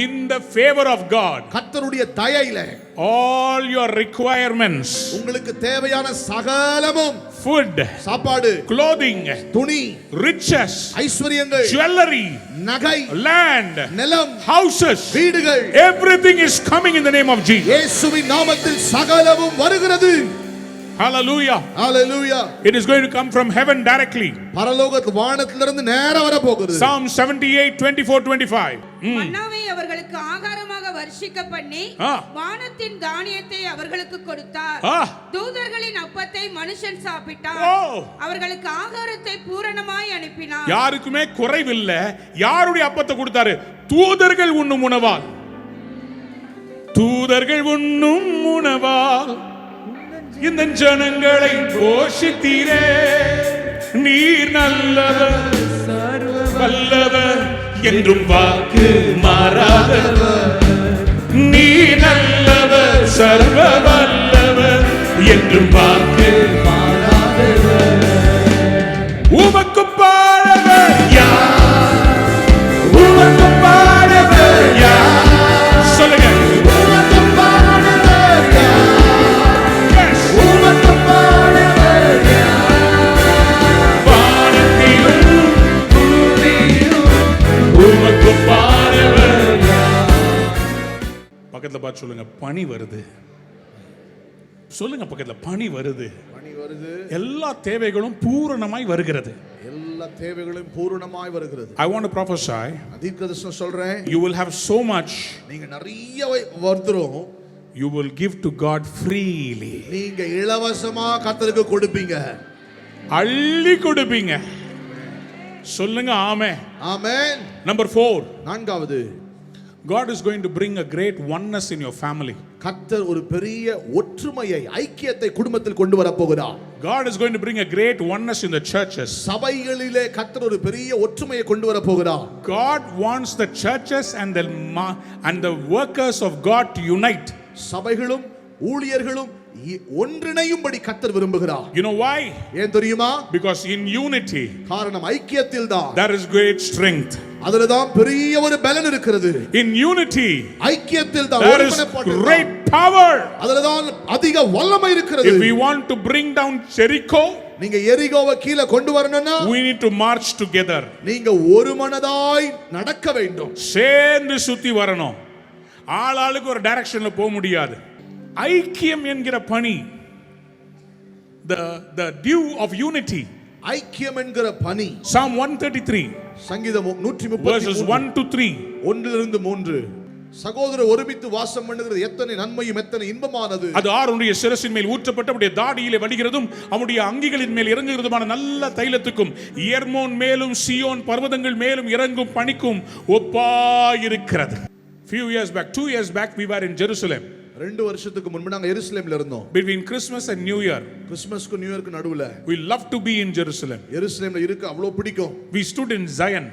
In the favor of God. கர்த்தருடைய தயையிலே all your requirements, உங்களுக்கு தேவையான சகலமும், food, சாப்பாடு, clothing, துணி, riches, ஐஸ்வரியங்கள், jewelry, நகை, land, நிலம், houses, வீடுகள், everything is coming in the name of Jesus. இயேசுவின் நாமத்தில் சகலமும் வருகிறது. Hallelujah. Hallelujah. It is going to come from heaven directly. பரலோக வானத்திலிருந்து நேரா வர போகுது. Psalm 78:24-25. மன்னாவை அவர்களுக்கு ஆகாரமாக வர்ஷிக்க பண்ணி வானத்தின் தானியத்தை அவர்களுக்கு கொடுத்தார். தூதர்களின் அப்பத்தை மனுஷன் சாப்பிட்டார். அவர்களுக்கு ஆகாரத்தை பூரணமாய் அனுப்பினார். யாருக்குமே குறைவில்லை. யாருடைய அப்பத்தை கொடுத்தாரு? தூதர்கள் உண்ணும் உணவால். தூதர்கள் உண்ணும் உணவால் இந்த ஜனங்களை போஷித்தீரே. நீர் நல்லவர், வல்லவர், என்றும் வாக்கு மாறாதவர். நீர் நல்லவர், சர்வ வல்லவர், என்றும் வாக்கு மாறாதவர். உமக்கு பாடவர் யார்? உமக்கு பாடவர் யார்? சொல்லுங்க. பக்கத்துல பார்த்து சொல்லுங்க, பனி வருது. சொல்லுங்க பக்கத்துல, பனி வருது. பனி வருது. எல்லா தேவைகளும் பூரணமாய் வருகிறது. எல்லா தேவைகளும் பூரணமாய் வருகிறது. I want to prophesy. தீர்க்கதரிசனம் சொல்றேன். You will have so much. நீங்க நிறைய வந்துரும். You will give to God freely. நீங்க இலவசமா கர்த்தருக்கு கொடுப்பீங்க. அள்ளி கொடுப்பீங்க. சொல்லுங்க ஆமென். ஆமென். Number 4. நான்காவது, God is going to bring a great oneness in your family. கர்த்தர் ஒரு பெரிய ஒற்றுமையை, ஐக்கியத்தை குடும்பத்தில் கொண்டு வர போகிறார். God is going to bring a great oneness in the churches. சபைகளிலே கர்த்தர் ஒரு பெரிய ஒற்றுமையை கொண்டு வர போகிறார். God wants the churches and the workers of God to unite. சபைகளும் ஊழியர்களும் ஒன்றிணையும்படி கர்த்தர் விரும்புகிறார். You know why? ஏன் தெரியுமா? Because in unity, காரணம் ஐக்கியத்தில் தான் there is great strength. அதுல தான் பெரிய ஒரு பலன் இருக்கிறது. In unity, ஐக்கியத்தில் தான் there is great power. அதுல தான் அதிக வல்லமை இருக்கிறது. If we want to bring down Jericho, நீங்க எரிகோவை கீழே கொண்டு வரணும்னா we need to march together. நீங்க ஒரு மனதாய் நடக்க வேண்டும். சேர்ந்து சுத்தி வரணும். ஆளாளுக்கு ஒரு டைரக்ஷன்ல போக முடியாது. ஐக்கியம் என்கிற பணி, the dew of unity, ஐக்கியம் என்கிற பணி. Psalm 133 சங்கீதம் verses 1 to 3. 1 3. சகோதரர் ஒருமித்து வாசம் பண்ணுகிறது எத்தனை நன்மையும் எத்தனை இன்பமானது. அது ஆரோனுடைய சிரசின் மேல் ஊற்றப்பட்ட அவருடைய தாடியிலே வடிகிறதும் அவருடைய அங்கிகளின் மேல் இறங்குகிறதுமான நல்ல தைலத்துக்கும் எர்மோன் மேலும் சியோன் பர்வதங்கள் மேலும் இறங்கும் பனிக்கும் ஒப்பாயிருக்கிறது. Few years back, 2 years back, we were in Jerusalem. 2 வருஷத்துக்கு முன்பு நாங்க எருசலேம்ல இருந்தோம். Between Christmas and New Year, கிறிஸ்மஸ்க்கு நியூ இயர்க்கு நடுவுல we love to be in Jerusalem. எருசலேம்ல இருக்க அவ்வளவு பிடிக்கும். We stood in Zion.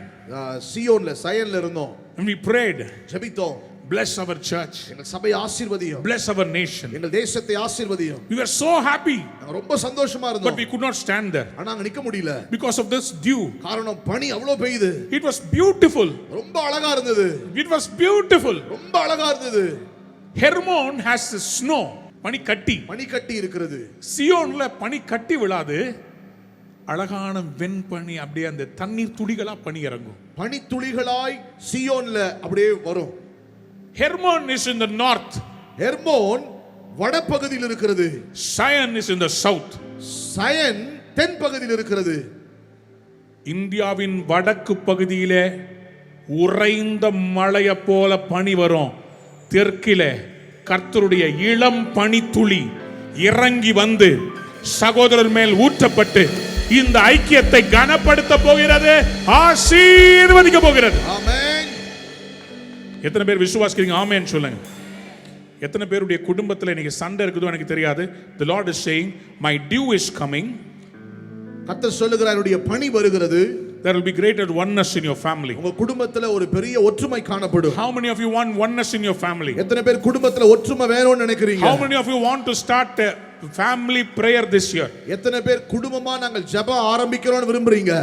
சியோன்ல சயன்ல இருந்தோம். And we prayed, ஜெபித்தோம். bless our church, எங்கள் சபையை ஆசீர்வதியும், bless our nation. எங்கள் தேசத்தை ஆசீர்வதியும். We were so happy, நாங்க ரொம்ப சந்தோஷமா but இருந்தோம். we could not stand there ஆனா அங்க நிக்க முடியல. because of this dew. காரணம் பனி அவ்வளவு பெய்யுது. It was beautiful. ரொம்ப அழகா இருந்தது. It was beautiful. ரொம்ப அழகா இருந்தது. Hermon has snow, பனி கட்டி. பனி கட்டி இருக்கிறது. சியோன்ல பனி கட்டி விழாது, அழகான வெண்பனி அப்படியே அந்த தண்ணீர் துளிகளா பனி இறங்கும். பனி துளிகளாய் சியோன்ல அப்படியே வரும். Hermon is in the north. Hermon வடபகுதியில் இருக்கிறது. Zion is in the south. Sayan தென் பகுதியில் இருக்கிறது. இந்தியாவின் வடக்கு பகுதியிலே உறைந்த மழையை போல பனி வரும். தெற்கிலே கர்த்தருடைய இளம் பனித்துளி இறங்கி வந்து சகோதரர் மேல் ஊற்றப்பட்டு இந்த ஐக்கியத்தை கனப்படுத்த போகிறது, ஆசீர்வதிக்க போகிறது. ஆமென். எத்தனை பேர் விசுவாசிக்கிறீங்க? ஆமென் சொல்லுங்க. எத்தனை பேருடைய குடும்பத்தில் இன்னைக்கு சண்டை இருக்குதோ எனக்கு தெரியாது. The Lord is saying, my dew is coming. கர்த்தர் சொல்லுகிறார், என்னுடைய பனி வருகிறது. There will be greater oneness in your family. உங்க குடும்பத்துல ஒரு பெரிய ஒற்றுமை காணப்படும். How many of you want oneness in your family? எத்தனை பேர் குடும்பத்துல ஒற்றுமை வேணும்னு நினைக்கிறீங்க? How many of you want to start a family prayer this year? எத்தனை பேர் குடும்பமா நாங்கள் ஜெபம் ஆரம்பிக்கிறோம்னு விரும்புறீங்க?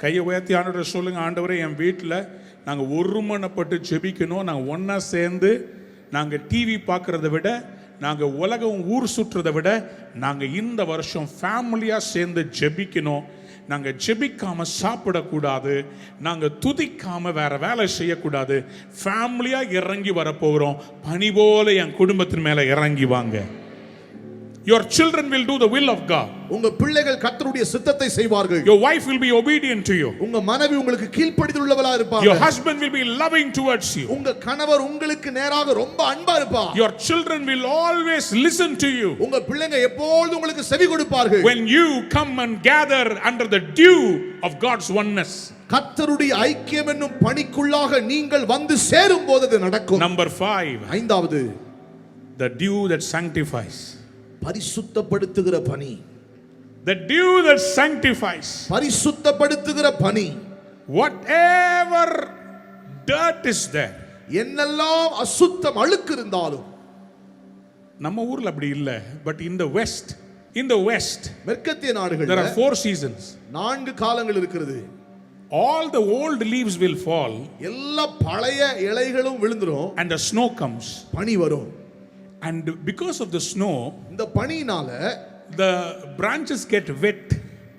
கையை உயர்த்தி ஆண்டவரே சொல்லுங்க, ஆண்டவரே என் வீட்டில் நாங்கள் ஒருமனப்பட்டு ஜெபிக்கணும். நாங்கள் ஒன்றா சேர்ந்து நாங்கள் டிவி பார்க்குறத விட, நாங்கள் உலகம் ஊர் சுற்றுறதை விட, நாங்கள் இந்த வருஷம் ஃபேமிலியாக சேர்ந்து ஜெபிக்கணும். நாங்கள் ஜெபிக்காம சாப்பிடக்கூடாது, நாங்கள் துதிக்காம வேற வேலை செய்யக்கூடாது. ஃபேமிலியாக இறங்கி வரப்போகிறோம். பனி போல என் குடும்பத்தின் மேலே இறங்கி வாங்க. Your children will do the will of God. உங்க பிள்ளைகள் கர்த்தருடைய சித்தத்தை செய்வார்கள். Your wife will be obedient to you. உங்க மனைவி உங்களுக்கு கீழ்ப்படிதலுள்ளவளா இருப்பாங்க. Your husband will be loving towards you. உங்க கணவர் உங்களுக்கு நேராக ரொம்ப அன்பா இருப்பார். Your children will always listen to you. உங்க பிள்ளைங்க எப்பொழுதும் உங்களுக்கு செவி கொடுப்பார்கள். When you come and gather under the dew of God's oneness. கர்த்தருடைய ஐக்கியம் என்னும் பனிக்குள்ளாக நீங்கள் வந்து சேரும் போது அது நடக்கும். Number 5. ஐந்தாவது, the dew that sanctifies. பரிசுத்தப்படுத்துகிற பனி. The dew that sanctifies. பரிசுத்தப்படுத்துகிற பனி. Whatever dirt is there. என்னெல்லாம் அசுத்தம் அழுக்கு இருந்தாலும். நம்ம ஊர்ல அப்படி இல்ல, but in the west, மேற்கத்திய நாடுகளில் there are 4 seasons. 4 காலங்கள் இருக்கிறது. All the old leaves will fall. எல்லா பழைய இலைகளும் விழுந்துரும். And the snow comes. பனி வரும். And because of the snow, இந்த பனியினால the branches get wet.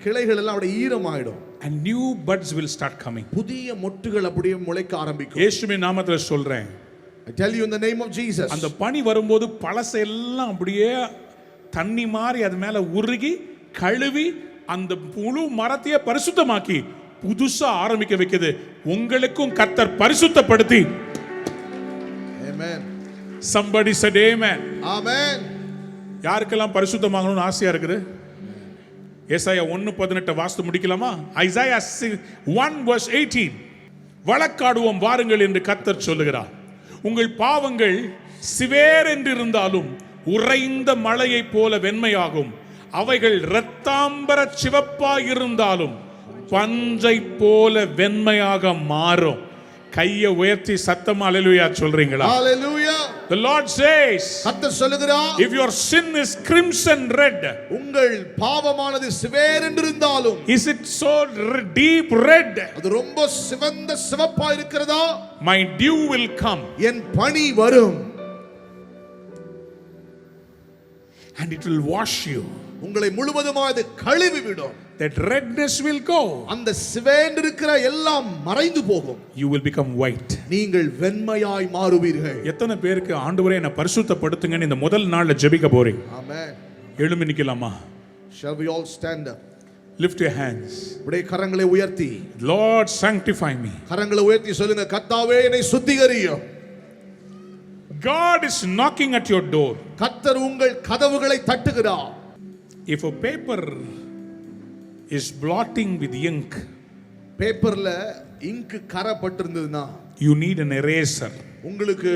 கிளைகள் எல்லாம் அப்படியே ஈரமாயிடும். And new buds will start coming. புதிய மொட்டுகள் அப்படியே முளைக்க ஆரம்பிக்கும். இயேசுவின் நாமத்தில் சொல்றேன். I tell you in the name of Jesus. அந்த பனி வரும்போது பழசெல்லாம் அப்படியே தண்ணி மாதிரி அது மேல உருகி கழுவி அந்த முழு மரத்தையே பரிசுத்தமாக்கி புதுசா ஆரம்பிக்க வைக்குது. உங்களுக்கும் கர்த்தர் பரிசுத்தப்படுத்தி. Amen. Somebody said amen. Amen. யாருக்கெல்லாம் பரிசுத்தமாகணும்னு ஆசையா இருக்குது? ஏசாயா 1:18 வாசித்து முடிக்கலாமா? ஐசாயா 1:18. வழக்காடுவோம் வாருங்கள் என்று கர்த்தர் சொல்லுகிறார். உங்கள் பாவங்கள் சிவேர் என்று இருந்தாலும் உறைந்த மழையை போல வெண்மையாகும். அவைகள் இரத்தாம்பர சிவப்பாய் இருந்தாலும் பஞ்சை போல வெண்மையாக மாறும். கையை உயர்த்தி சத்தமா அல்லேலூயா சொல்றீங்களா? Hallelujah. The Lord says, கர்த்தர் சொல்லுகிறார், if your sin is crimson red, உங்கள் பாவமானது சிவேர் என்று இருந்தாலும், is it so deep red, அது ரொம்ப சிவந்த சிவப்பா இருக்கிறதா, my dew will come, என் பனி வரும், and it will wash you. உங்களை முழுவதுமாக அது கழுவி விடும். That redness will go. அந்த சிவந்து இருக்கிற எல்லாம் மறைந்து போகும். You will become white. நீங்கள் வெண்மையாய் மாறுவீர்கள். எத்தனை பேருக்கு ஆண்டவரே என்னை பரிசுத்தப்படுத்துங்கன்னு இந்த முதல் நாள்ல ஜெபிக்க போறீங்க? Amen. எழும்பி நிக்கலாமா? Shall we all stand up? Lift your hands. உடைய கரங்களை உயர்த்தி, Lord, sanctify me. கரங்களை உயர்த்தி சொல்லுங்க, கர்த்தாவே என்னை சுத்திகரியும். God is knocking at your door. கர்த்தர் உங்கள் கதவுகளை தட்டுகிறார். If a paper is blotting with ink, பேப்பர்ல இங்க் கரை பட்டிருந்ததுன்னா you need an eraser. உங்களுக்கு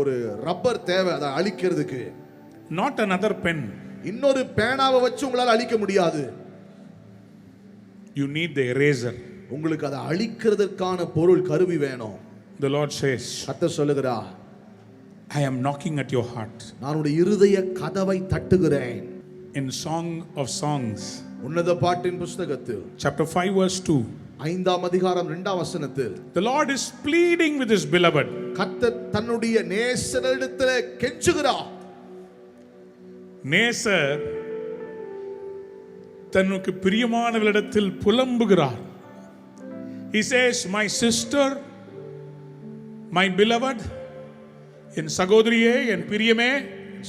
ஒரு ரப்பர் தேவை அதை அழிக்கிறதுக்கு. Not another pen. இன்னொரு பேனாவை வச்சு உங்களால அழிக்க முடியாது. You need the eraser. உங்களுக்கு அதை அழிக்கிறதுக்கான பொருள் கருவி வேணும். The Lord says, கர்த்தர் சொல்லுகிறார், I am knocking at your heart. நான் உடைய இருதய கதவை தட்டுகிறேன். In Song of Songs, உன்னத பாட்டின் புத்தகத்தில் chapter 5 verse 2, 5ஆம் அதிகாரம் 2ஆம் வசனத்தில் the Lord is pleading with his beloved. கர்த்தர் தன்னுடைய நேசரிடத்தில் கெஞ்சுகிறார். நேசர் தனக்கு பிரியமானவளிடத்தில் புலம்புகிறார். He says, my sister, my beloved, என் சகோதரியே, என் பிரியமே,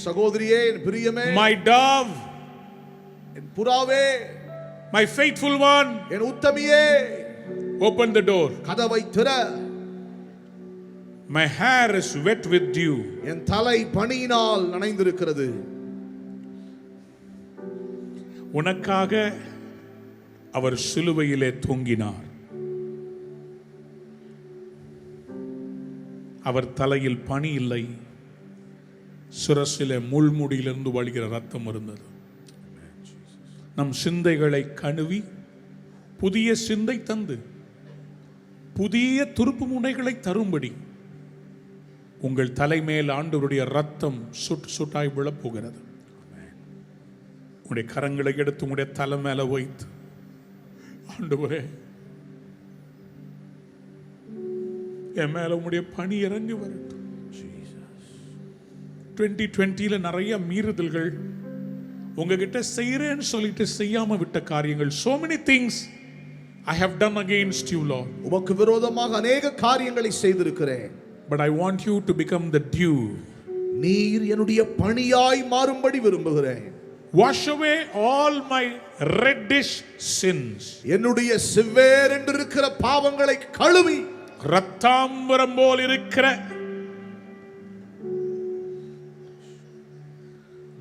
சகோதரியே, என் பிரியமே, my dove, என் புறாவே, my faithful one, N உத்தமியே, open the door. கதவை திற. My hair is wet with dew. என் தலை பனியினால் நனைந்திருக்கிறது. உனக்காக அவர் சிலுவையிலே தொங்கினார். அவர் தலையில் பனி இல்லை, சிரசிலே முள்முடியிலிருந்து வழிகிற ரத்தம் இருந்தது. நம் சிந்தைகளை கழுவி புதிய சிந்தை தந்து புதிய துருப்பு முனைகளை தரும்படி உங்கள் தலைமேல் ஆண்டவருடைய ரத்தம் சுட்டு சுட்டாய் விழப்போகிறது. உங்களுடைய கரங்களை எடுத்து உங்களுடைய தலை மேல வைத்து, ஆண்டவரே, என் மேல உங்களுடைய பனி இறங்கி வரட்டும். 2020 நிறைய மீறுதல்கள், உங்ககிட்ட செய்யறேன்னு சொல்லிட்டு செய்யாம விட்ட காரியங்கள், so many things I have done against you, Lord. உமக்கு விரோதமாக அநேக காரியங்களை செய்திருக்கிறேன். But I want you to become the dew. நீர் என்னுடைய பனியாய் மாறும்படி விரும்புகிறேன். Wash away all my reddish sins. என்னுடைய சிவேர் என்று இருக்கிற பாவங்களை கழுவி ரத்தாம்பரம் போல் இருக்கிற,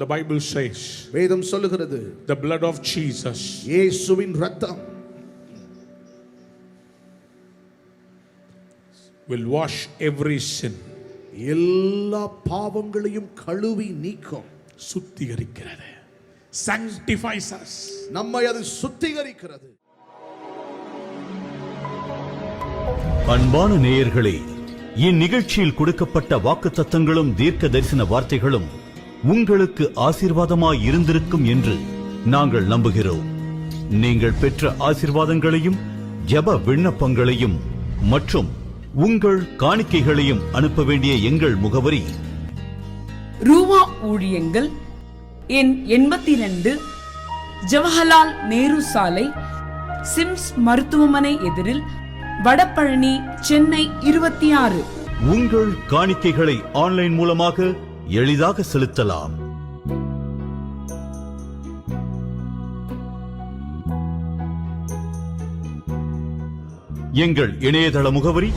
the Bible says, வேதம் சொல்லுகிறது, the blood of Jesus இயேசுவின் இரத்தம் will wash every sin. எல்லா பாவங்களையும் கழுவி நீக்கும். சுத்திகரிக்கிறது. Sanctifies us. நம்மை அது சுத்திகரிக்கிறது. அன்பான நேயர்களே, இந்நிகழ்ச்சியில் கொடுக்கப்பட்ட வாக்குத்தத்தங்களும் தீர்க்க தரிசன வார்த்தைகளும் உங்களுக்கு ஆசீர்வாதமாய் இருந்திருக்கும் என்று நாங்கள் நம்புகிறோம். நீங்கள் பெற்ற ஆசீர்வாதங்களையும் ஜெப விண்ணப்பங்களையும் மற்றும் உங்கள் காணிக்கைகளையும் அனுப்ப வேண்டிய எங்கள் முகவரி: ரூவா ஊழியங்கள், எண் 82, ஜவஹர்லால் நேரு சாலை, சிம்ஸ் மருத்துவமனை எதிரில், வடபழனி, சென்னை 26. உங்கள் காணிக்கைகளை ஆன்லைன் மூலமாக எளிதாக செலுத்தலாம். எங்கள் இணையதள முகவரி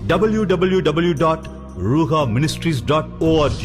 www.ruhaministries.org.